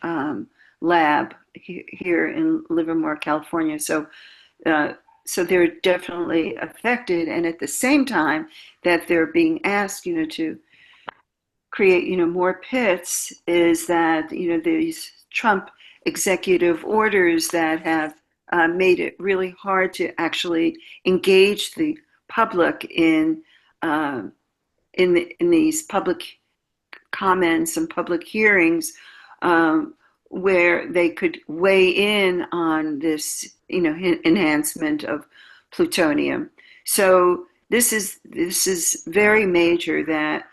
lab here in Livermore, California. So they're definitely affected, and at the same time that they're being asked, to create, more pits, is that these Trump executive orders that have made it really hard to actually engage the public in these public comments and public hearings, where they could weigh in on this, enhancement of plutonium. So this is very major, that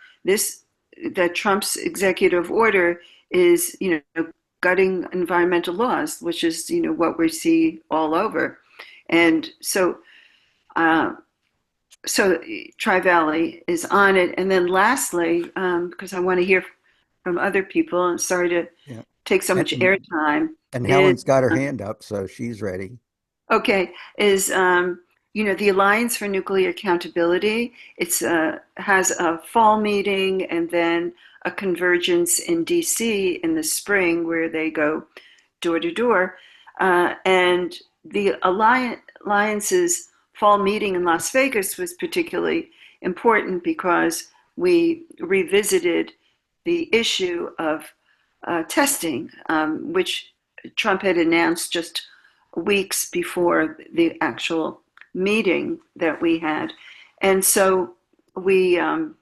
Trump's executive order is, gutting environmental laws, which is, what we see all over. And so Tri-Valley is on it. And then lastly, because I want to hear from other people, and sorry to take so much airtime. And Helen's got her hand up, so she's ready. Okay, is the Alliance for Nuclear Accountability. It's has a fall meeting and then a convergence in DC in the spring where they go door to door. And the Alliance's fall meeting in Las Vegas was particularly important because we revisited the issue of testing, which Trump had announced just weeks before the actual meeting that we had. And so we are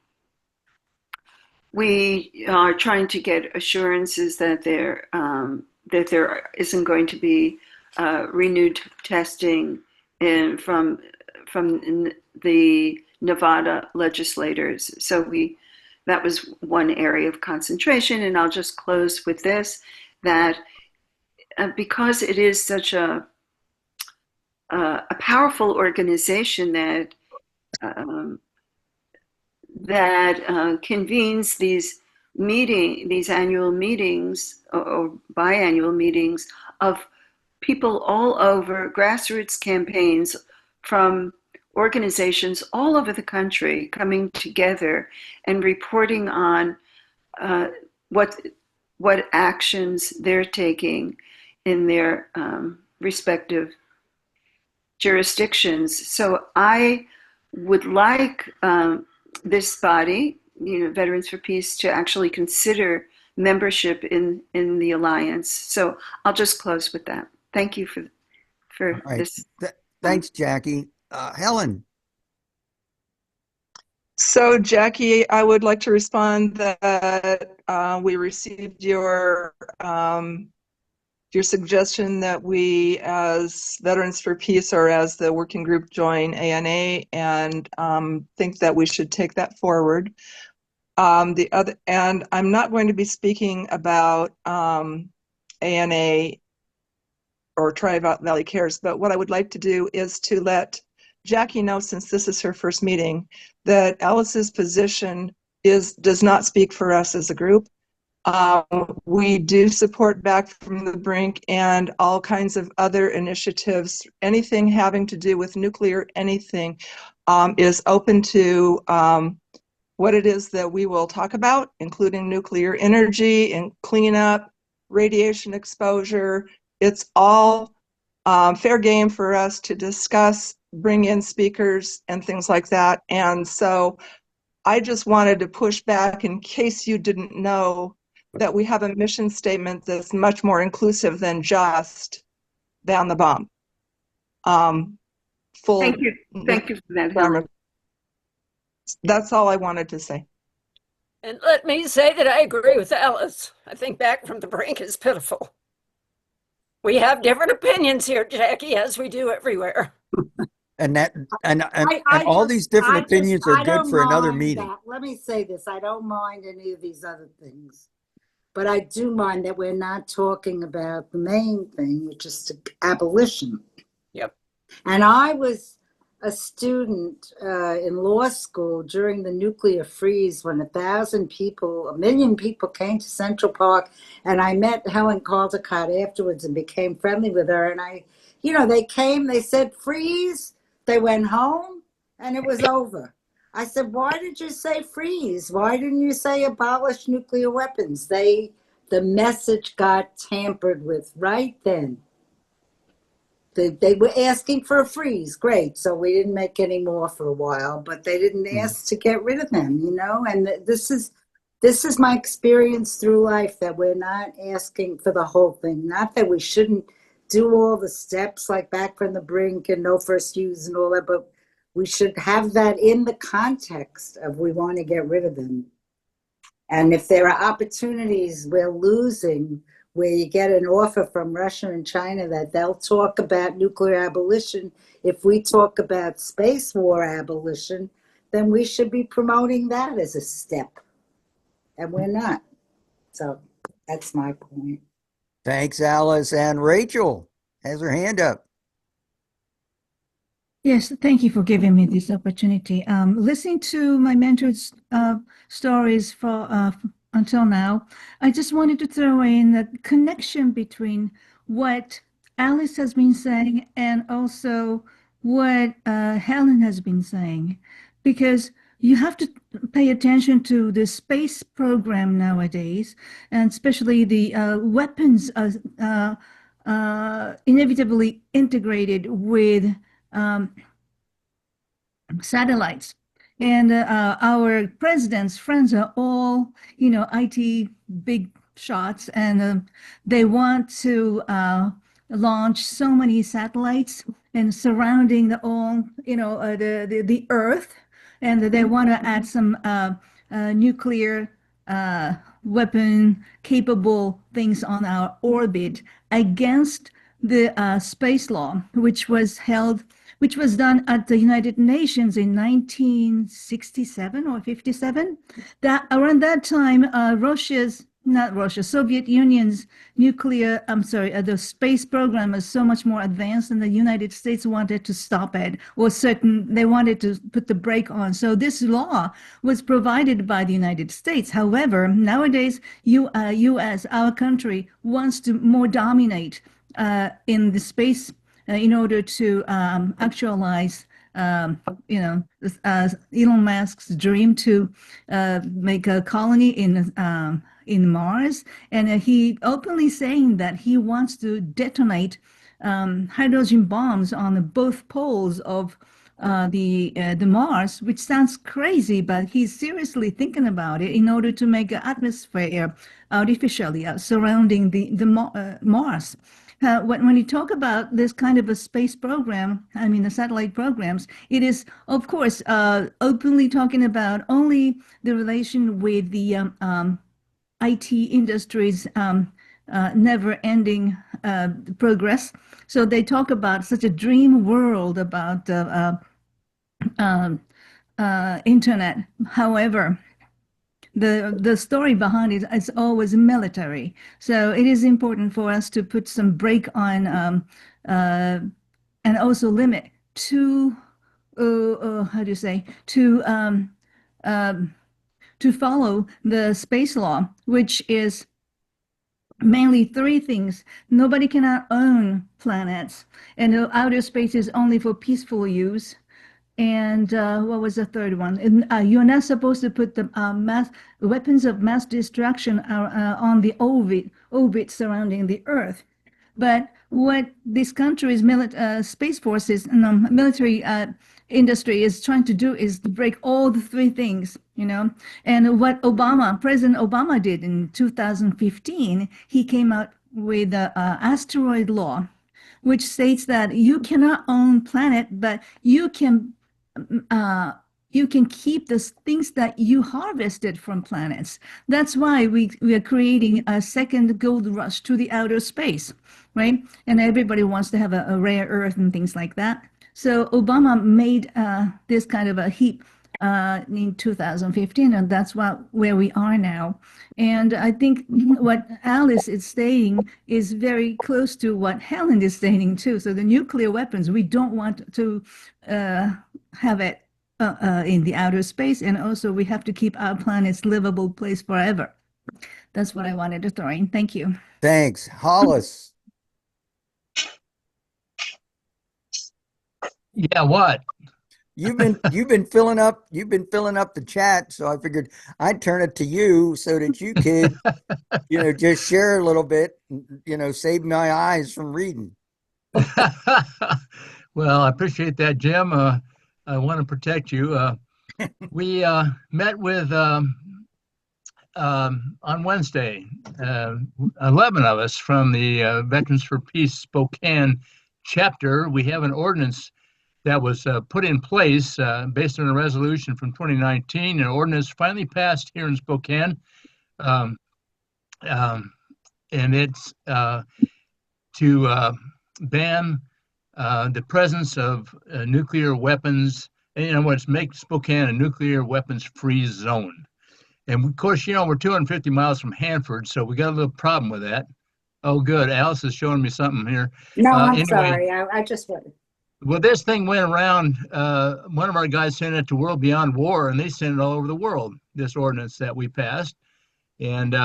trying to get assurances that there isn't going to be renewed testing from the Nevada legislators. So that was one area of concentration. And I'll just close with this, that because it is such a powerful organization that convenes these annual meetings or biannual meetings of people all over, grassroots campaigns from organizations all over the country coming together and reporting on what actions they're taking in their respective jurisdictions. So I would like this body, Veterans for Peace, to actually consider membership in the Alliance. So I'll just close with that. Thank you for Right. this. Thanks, Jackie. Helen. So, Jackie, I would like to respond that we received your suggestion that we, as Veterans for Peace or as the working group, join ANA, and think that we should take that forward. And I'm not going to be speaking about ANA or Tri-Valley Cares, but what I would like to do is to let Jackie know, since this is her first meeting, that Alice's position does not speak for us as a group. We do support Back from the Brink and all kinds of other initiatives. Anything having to do with nuclear, anything is open to what it is that we will talk about, including nuclear energy and cleanup, radiation exposure. It's all fair game for us to discuss, bring in speakers and things like that. And so I just wanted to push back in case you didn't know that we have a mission statement that's much more inclusive than just ban the bomb. Thank you for that, Helen. That's all I wanted to say. And let me say that I agree with Alice. I think Back from the Brink is pitiful. We have different opinions here, Jackie, as we do everywhere. And all these different opinions are good for another meeting. Let me say this. I don't mind any of these other things. But I do mind that we're not talking about the main thing, which is abolition. Yep. And I was a student in law school during the nuclear freeze when 1,000 people, 1 million people came to Central Park, and I met Helen Caldecott afterwards and became friendly with her. And they came, they said freeze, they went home, and it was over. I said, why did you say freeze? Why didn't you say abolish nuclear weapons? The message got tampered with right then. They were asking for a freeze. Great. So we didn't make any more for a while, but they didn't ask to get rid of them, you know? And this is my experience through life, that we're not asking for the whole thing. Not that we shouldn't do all the steps like back from the brink and no first use and all that, but we should have that in the context of we want to get rid of them. And if there are opportunities we're losing, where you get an offer from Russia and China that they'll talk about nuclear abolition, if we talk about space war abolition, then we should be promoting that as a step. And we're not. So that's my point. Thanks, Alice. And Rachel has her hand up. Yes, thank you for giving me this opportunity. Listening to my mentor's stories for until now, I just wanted to throw in the connection between what Alice has been saying and also what Helen has been saying, because you have to pay attention to the space program nowadays, and especially the weapons inevitably integrated with satellites. And our president's friends are all, IT big shots, and they want to launch so many satellites and surrounding the Earth, and they want to add some nuclear weapon capable things on our orbit against the space law, which was done at the United Nations in 1967 or 57. That around that time, Soviet Union's the space program was so much more advanced, and the United States wanted to stop it, they wanted to put the brake on. So this law was provided by the United States. However, nowadays, U.S., our country, wants to more dominate in the space in order to actualize Elon Musk's dream to make a colony in Mars, and he openly saying that he wants to detonate hydrogen bombs on both poles of the Mars, which sounds crazy, but he's seriously thinking about it in order to make an atmosphere artificially surrounding the Mars. When you talk about this kind of a space program, I mean the satellite programs, it is, of course, openly talking about only the relation with the IT industry's never-ending progress. So they talk about such a dream world about internet. However, the story behind it is always military. So it is important for us to put some brake on and also limit to to follow the space law, which is mainly three things. Nobody cannot own planets, and outer space is only for peaceful use. And what was the third one? And, you're not supposed to put the weapons of mass destruction on the orbit surrounding the Earth. But what this country's space forces and military industry is trying to do is to break all the three things, And what President Obama did in 2015, he came out with the asteroid law, which states that you cannot own planet, but you can keep the things that you harvested from planets. That's why we are creating a second gold rush to the outer space, right? And everybody wants to have a rare earth and things like that. So Obama made this kind of a heap in 2015, and that's where we are now. And I think what Alice is saying is very close to what Helen is saying too. So the nuclear weapons, we don't want to have it in the outer space, and also we have to keep our planet's livable place forever. That's what I wanted to throw in. Thank you. Thanks. Hollis. Yeah, what? you've been filling up the chat, so I figured I'd turn it to you so that you could, just share a little bit, save my eyes from reading. Well, I appreciate that, Jim. I want to protect you. We met with on Wednesday, 11 of us from the Veterans for Peace Spokane chapter. We have an ordinance that was put in place based on a resolution from 2019. An ordinance finally passed here in Spokane, um, and it's to ban the presence of nuclear weapons. And, what's make Spokane a nuclear weapons free zone. And of course, we're 250 miles from Hanford, so we got a little problem with that. Oh, good. Alice is showing me something here. No, I'm Anyway, sorry. I just went. well, this thing went around. One of our guys sent it to World Beyond War, and they sent it all over the world, this ordinance that we passed. And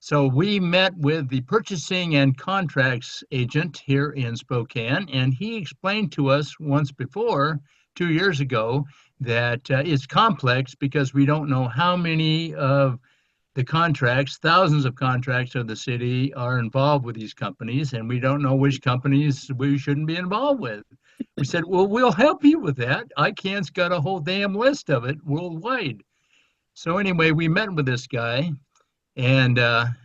so we met with the purchasing and contracts agent here in Spokane, and he explained to us once before, 2 years ago, that it's complex because we don't know how many of the contracts, thousands of contracts of the city are involved with these companies, and we don't know which companies we shouldn't be involved with. We said, well, we'll help you with that. ICANN's got a whole damn list of it worldwide. So anyway, we met with this guy, and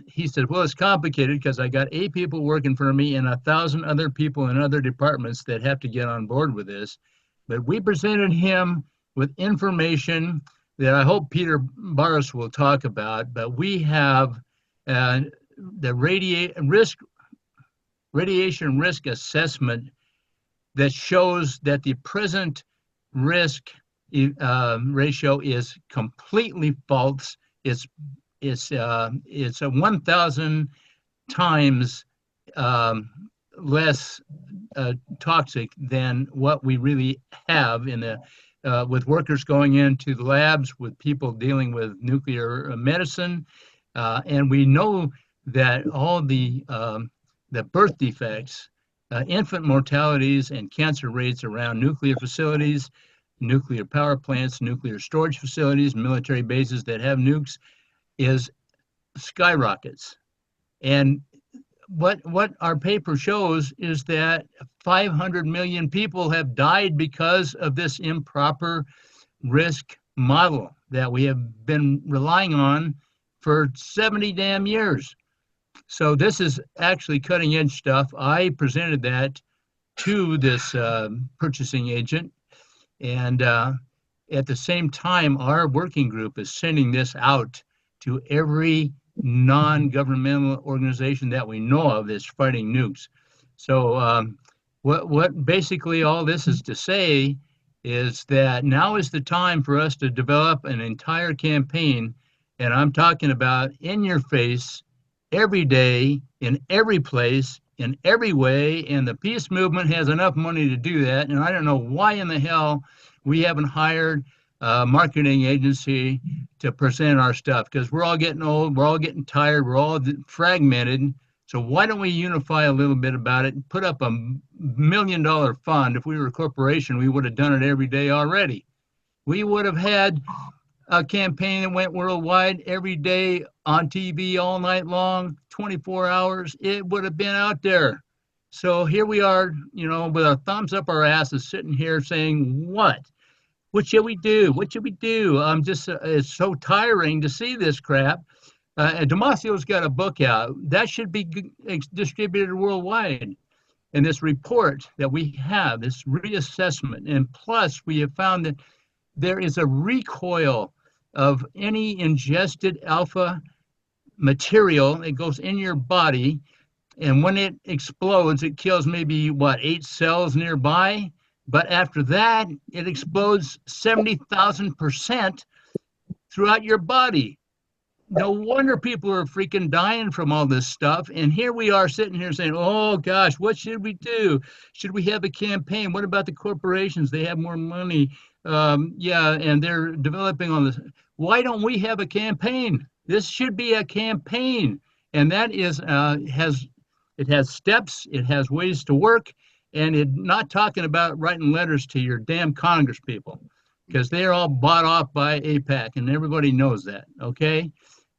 he said, well, it's complicated because I got 8 people working for me and 1,000 other people in other departments that have to get on board with this. But we presented him with information that I hope Peter Barris will talk about. But we have the radiation risk assessment that shows that the present risk ratio is completely false. It's a 1,000 times less toxic than what we really have in the with workers going into the labs, with people dealing with nuclear medicine, and we know that all the birth defects, infant mortalities, and cancer rates around nuclear facilities, nuclear power plants, nuclear storage facilities, military bases that have nukes, is skyrockets. And what our paper shows is that 500 million people have died because of this improper risk model that we have been relying on for 70 damn years. So this is actually cutting edge stuff. I presented that to this purchasing agent, and at the same time, our working group is sending this out to every non-governmental organization that we know of that's fighting nukes. So what basically all this is to say is that now is the time for us to develop an entire campaign, and I'm talking about in your face, every day, in every place, in every way, and the peace movement has enough money to do that, and I don't know why in the hell we haven't hired a marketing agency to present our stuff, because we're all getting old, we're all getting tired, we're all fragmented. So why don't we unify a little bit about it and put up $1 million fund? If we were a corporation, we would have done it every day already. We would have had a campaign that went worldwide every day on TV all night long, 24 hours. It would have been out there. So here we are, with our thumbs up our asses, sitting here saying, what should we do? What should we do? It's so tiring to see this crap. Damasio's got a book out that should be distributed worldwide. And this report that we have, this reassessment, and plus we have found that there is a recoil of any ingested alpha material that goes in your body. And when it explodes, it kills maybe 8 cells nearby. But after that, it explodes 70,000% throughout your body. No wonder people are freaking dying from all this stuff. And here we are sitting here saying, oh gosh, what should we do? Should we have a campaign? What about the corporations? They have more money. And they're developing on this. Why don't we have a campaign? This should be a campaign. And that is, it has steps, it has ways to work. and not talking about writing letters to your damn Congress people, because they're all bought off by AIPAC, and everybody knows that, okay?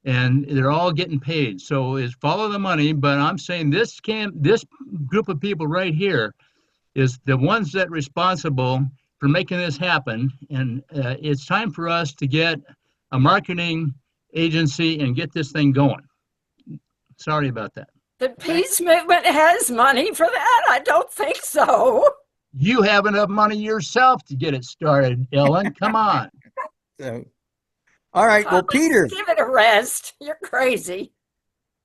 And they're all getting paid. So it's follow the money, but I'm saying this group of people right here is the ones that responsible for making this happen. And it's time for us to get a marketing agency and get this thing going. Sorry about that. The peace movement has money for that? I don't think so. You have enough money yourself to get it started, Ellen. Come on. So, all right. Well, Peter. Give it a rest. You're crazy.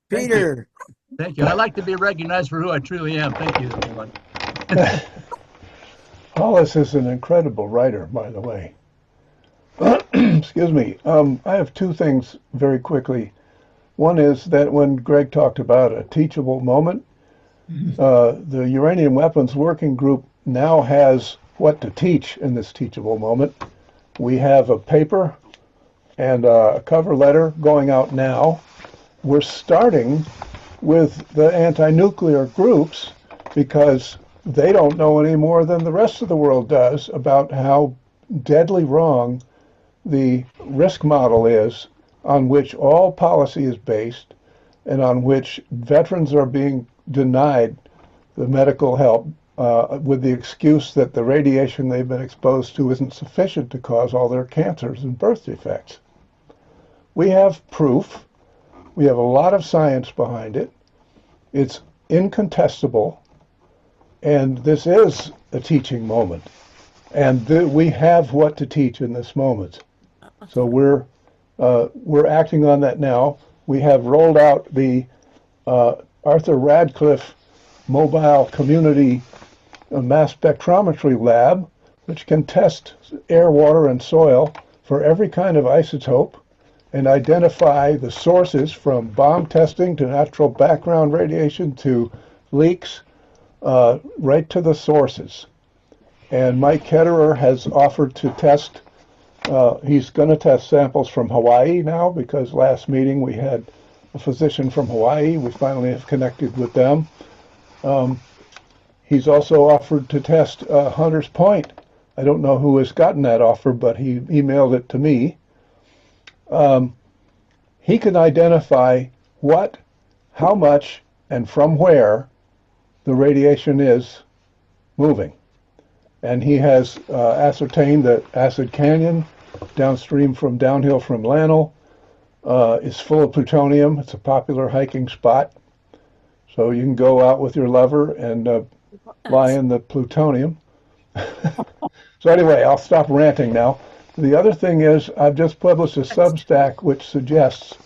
Peter. Thank you. I like to be recognized for who I truly am. Thank you, Ellen. Hollis is an incredible writer, by the way. Excuse me. I have two things very quickly. One is that when Greg talked about a teachable moment, the Uranium Weapons Working Group now has what to teach in this teachable moment. We have a paper and a cover letter going out now. We're starting with the anti-nuclear groups because they don't know any more than the rest of the world does about how deadly wrong the risk model is on which all policy is based and on which veterans are being denied the medical help with the excuse that the radiation they've been exposed to isn't sufficient to cause all their cancers and birth defects. We have proof. We have a lot of science behind it. It's incontestable. And this is a teaching moment. And we have what to teach in this moment. So we're acting on that now. We have rolled out the Arthur Radcliffe Mobile Community Mass Spectrometry Lab, which can test air, water, and soil for every kind of isotope and identify the sources from bomb testing to natural background radiation to leaks, right to the sources. And Mike Ketterer has offered to test, he's going to test samples from Hawaii now because last meeting we had a physician from Hawaii. We finally have connected with them. He's also offered to test Hunters Point. I don't know who has gotten that offer, but he emailed it to me. He can identify what, how much, and from where the radiation is moving. And he has ascertained that Acid Canyon, downhill from Lannel, is full of plutonium. It's a popular hiking spot. So you can go out with your lover and lie in the plutonium. So anyway, I'll stop ranting now. The other thing is I've just published a Substack which suggests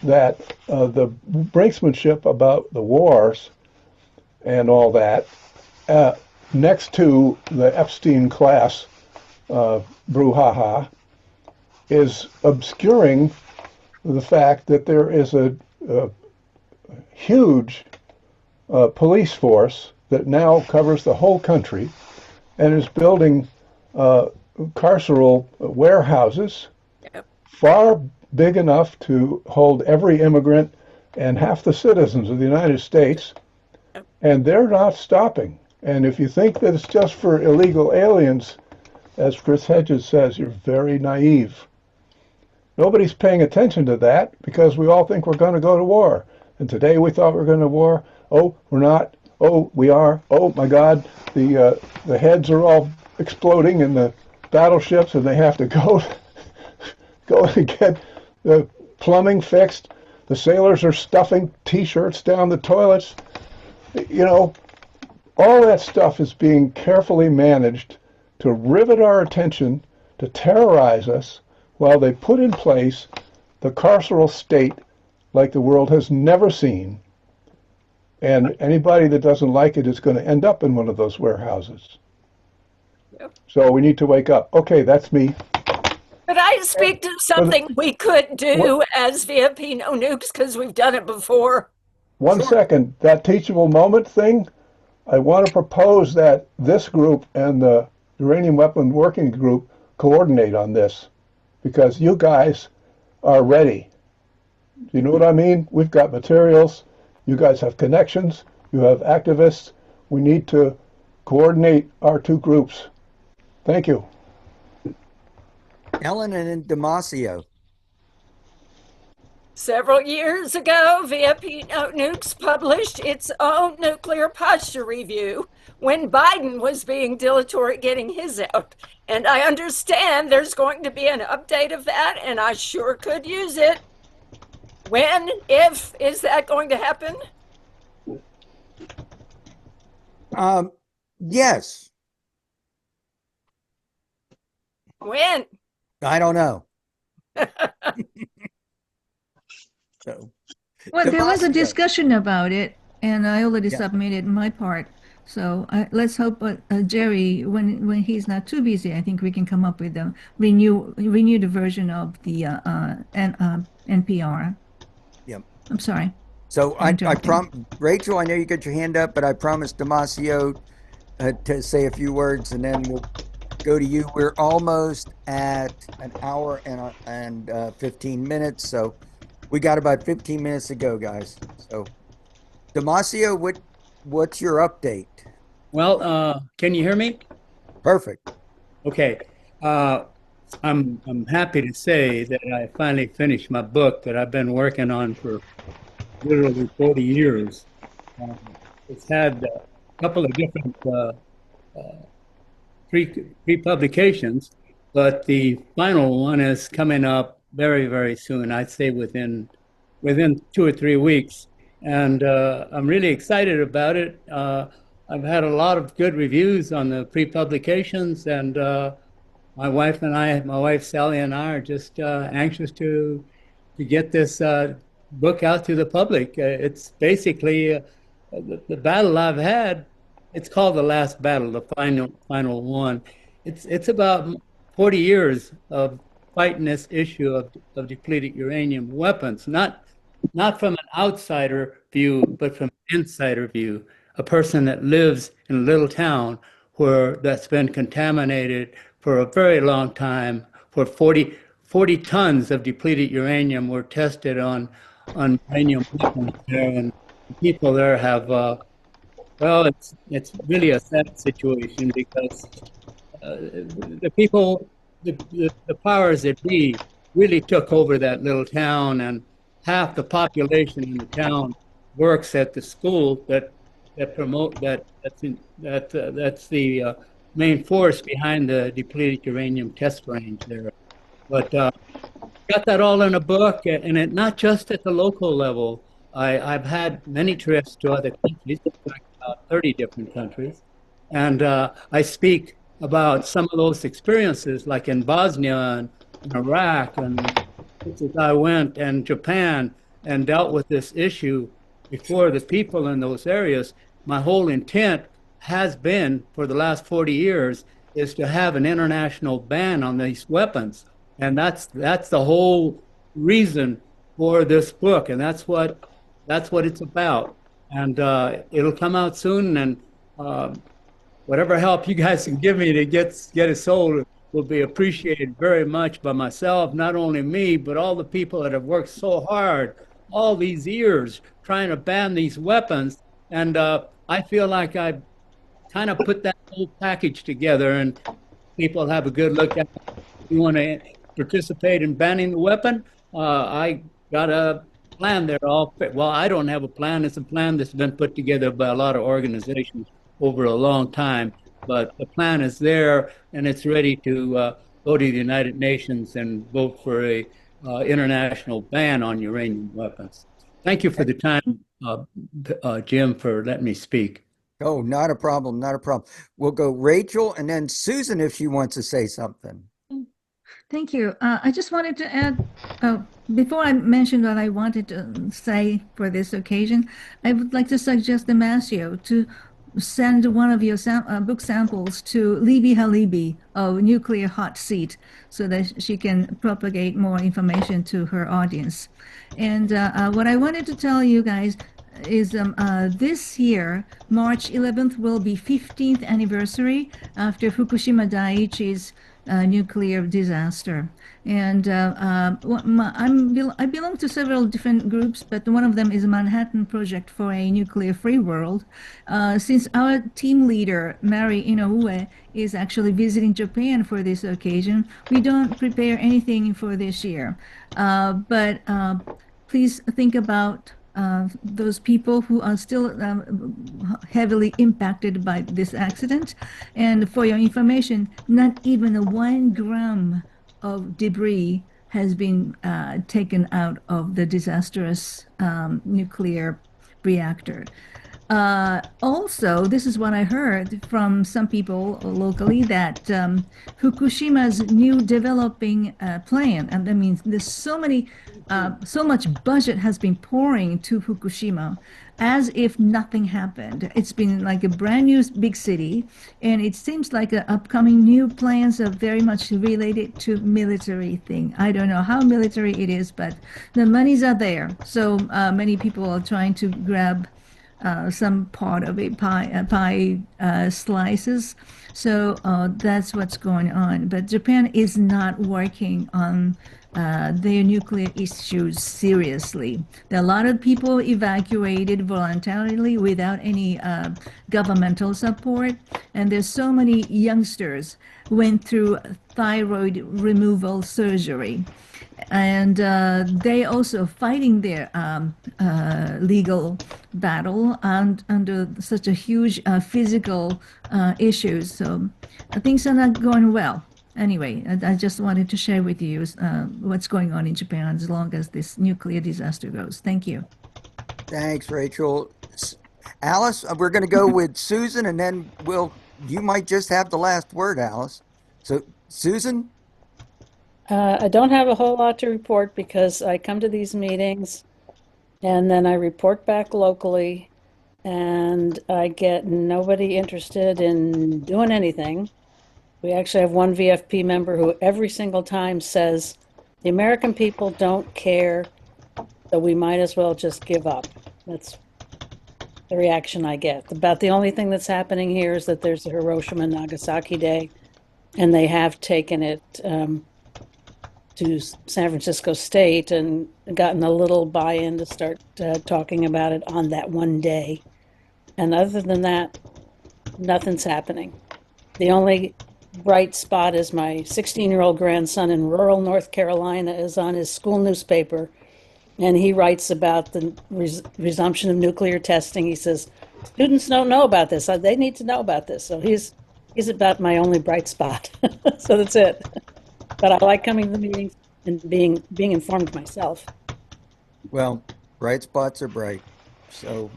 that the brinksmanship about the wars and all that, next to the Epstein class brouhaha, is obscuring the fact that there is a huge police force that now covers the whole country and is building carceral warehouses far big enough to hold every immigrant and half the citizens of the United States, and they're not stopping. And if you think that it's just for illegal aliens, as Chris Hedges says, you're very naive. Nobody's paying attention to that because we all think we're going to go to war. And today we thought we were going to war. Oh, we're not. Oh, we are. Oh, my God. The heads are all exploding in the battleships and they have to go and get the plumbing fixed. The sailors are stuffing T-shirts down the toilets. You know, all that stuff is being carefully managed to rivet our attention, to terrorize us, while they put in place the carceral state like the world has never seen. And anybody that doesn't like it is going to end up in one of those warehouses. Yep. So we need to wake up. Okay, that's me. Could I speak to something we could do as VIP No Nukes because we've done it before? One second. That teachable moment thing, I want to propose that this group and the Uranium Weapon Working Group coordinate on this because you guys are ready. You know what I mean? We've got materials. You guys have connections. You have activists. We need to coordinate our two groups. Thank you. Ellen and Damasio. Several years ago, VIP Nukes published its own nuclear posture review when Biden was being dilatory getting his out. And I understand there's going to be an update of that, and I sure could use it. When, if, is that going to happen? Yes. When? I don't know. So, Well, there was a Damasio. discussion about it, and I already Yeah. submitted my part. So let's hope Jerry, when he's not too busy, I think we can come up with a renewed version of the NPR. Yep. I'm sorry. So I Interrupting. Rachel, I know you got your hand up, but I promised Damasio to say a few words, and then we'll go to you. We're almost at an hour and 15 minutes, so we got about 15 minutes to go, guys. So, Damasio, what's your update? Well, can you hear me? Perfect. Okay. I'm happy to say that I finally finished my book that I've been working on for literally 40 years. It's had a couple of different pre-publications, but the final one is coming up very, very soon. I'd say within 2 or 3 weeks, and I'm really excited about it. I've had a lot of good reviews on the pre-publications, and my wife Sally and I are just anxious to get this book out to the public. It's basically the battle I've had. It's called The Last Battle, the final one. It's about 40 years of fighting this issue of depleted uranium weapons, not from an outsider view, but from an insider view. A person that lives in a little town that's been contaminated for a very long time, for 40 tons of depleted uranium were tested on uranium weapons there, and people there have well, it's really a sad situation because the people, the powers that be, really took over that little town, and half the population in the town works at the school that promote that's the main force behind the depleted uranium test range there. But got that all in a book, and it not just at the local level. I've had many trips to other countries, like about 30 different countries, and I speak about some of those experiences, like in Bosnia and Iraq, and places I went, and Japan, and dealt with this issue before the people in those areas. My whole intent has been for the last 40 years is to have an international ban on these weapons. And that's the whole reason for this book. And that's what it's about. And it'll come out soon. And whatever help you guys can give me to get it sold will be appreciated very much by myself, not only me, but all the people that have worked so hard all these years trying to ban these weapons. And I feel like I kind of put that whole package together, and people have a good look at it. If you want to participate in banning the weapon, I got a plan there. Well, I don't have a plan. It's a plan that's been put together by a lot of organizations over a long time. But the plan is there, and it's ready to go to the United Nations and vote for a international ban on uranium weapons. Thank you for the time, Jim, for letting me speak. Oh, not a problem. Not a problem. We'll go Rachel and then Susan if she wants to say something. Thank you. I just wanted to add, before I mention what I wanted to say for this occasion, I would like to suggest Damasio to send one of your book samples to Libby Halibi of Nuclear Hot Seat so that she can propagate more information to her audience. And what I wanted to tell you guys is this year, March 11th will be 15th anniversary after Fukushima Daiichi's nuclear disaster. And I belong to several different groups, but one of them is a Manhattan Project for a Nuclear-Free World. Since our team leader, Mary Inoue, is actually visiting Japan for this occasion, we don't prepare anything for this year. But please think about those people who are still heavily impacted by this accident. And for your information, not even 1 gram of debris has been taken out of the disastrous nuclear reactor. Also, this is what I heard from some people locally that Fukushima's new developing plan, and that means there's so much budget has been pouring to Fukushima as if nothing happened. It's been like a brand new big city, and it seems like the upcoming new plans are very much related to military thing. I don't know how military it is, but the monies are there. So many people are trying to grab some part of a pie slices. So that's what's going on. But Japan is not working on their nuclear issues seriously. There are a lot of people evacuated voluntarily without any governmental support. And there's so many youngsters went through thyroid removal surgery. And they also fighting their legal battle and under such a huge physical issues. So things are not going well. Anyway, I just wanted to share with you what's going on in Japan as long as this nuclear disaster goes. Thank you. Thanks, Rachel. Alice, we're going to go with Susan, and then you might just have the last word, Alice. So, Susan? I don't have a whole lot to report because I come to these meetings and then I report back locally and I get nobody interested in doing anything. We actually have one VFP member who every single time says, the American people don't care, so we might as well just give up. That's the reaction I get. About the only thing that's happening here is that there's a Hiroshima and Nagasaki Day, and they have taken it to San Francisco State and gotten a little buy-in to start talking about it on that one day. And other than that, nothing's happening. The only bright spot is my 16-year-old grandson in rural North Carolina is on his school newspaper, and he writes about the resumption of nuclear testing. He says, students don't know about this. They need to know about this. So he's about my only bright spot. So that's it. But I like coming to the meetings and being informed myself. Well, bright spots are bright. So,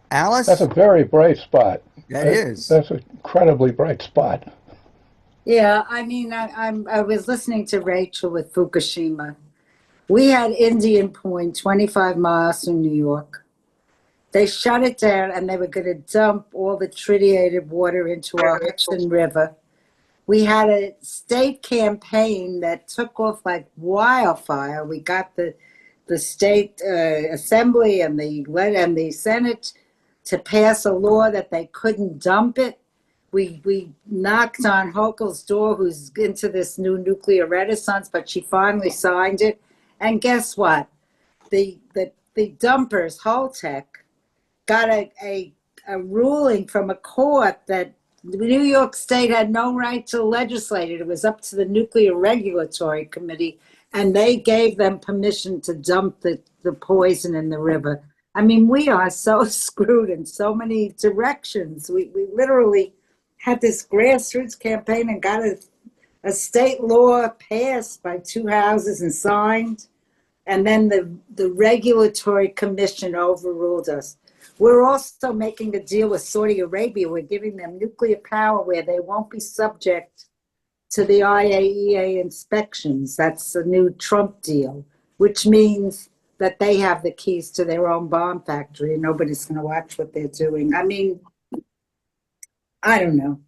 Alice? That's a very bright spot. That is. That's an incredibly bright spot. Yeah, I mean, I was listening to Rachel with Fukushima. We had Indian Point, 25 miles from New York. They shut it down and they were going to dump all the tritiated water into our Hudson River. We had a state campaign that took off like wildfire. We got the state assembly and the Senate to pass a law that they couldn't dump it. We knocked on Hochul's door, who's into this new nuclear renaissance, but she finally signed it. And guess what? The dumpers, Holtec, got a ruling from a court that New York State had no right to legislate it. It was up to the Nuclear Regulatory Committee, and they gave them permission to dump the poison in the river. I mean, we are so screwed in so many directions. We literally had this grassroots campaign and got a state law passed by 2 houses and signed, and then the Regulatory Commission overruled us. We're also making a deal with Saudi Arabia. We're giving them nuclear power where they won't be subject to the IAEA inspections. That's a new Trump deal, which means that they have the keys to their own bomb factory and nobody's going to watch what they're doing. I mean, I don't know.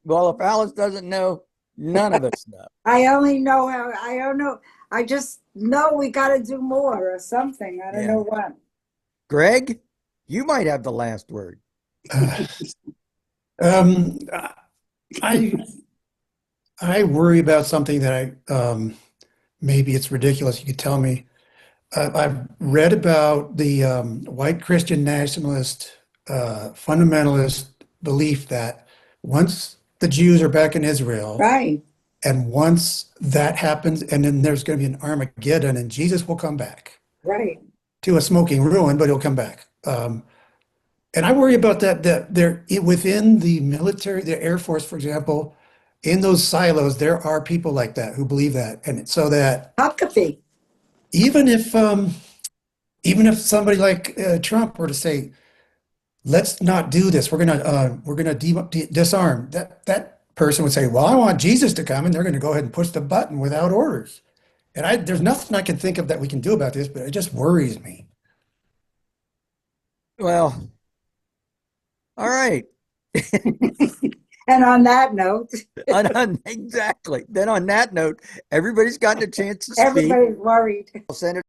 Well, if Alice doesn't know, none of us know. I don't know. I just know we got to do more or something. I don't know what. Greg, you might have the last word. I worry about something that maybe it's ridiculous. You could tell me. I've read about the white Christian nationalist fundamentalist belief that once the Jews are back in Israel, Right. and once that happens, and then there's going to be an Armageddon, and Jesus will come back Right. to a smoking ruin, but he'll come back. And I worry about that there within the military, the Air Force, for example, in those silos, there are people like that who believe that, and so that Huckabee. even if somebody like Trump were to say, "Let's not do this. We're gonna disarm," that person would say, "Well, I want Jesus to come," and they're going to go ahead and push the button without orders. And there's nothing I can think of that we can do about this, but it just worries me. Well, all right. And on that note, Exactly. Then on that note, everybody's gotten a chance to speak. everybody's worried. Senator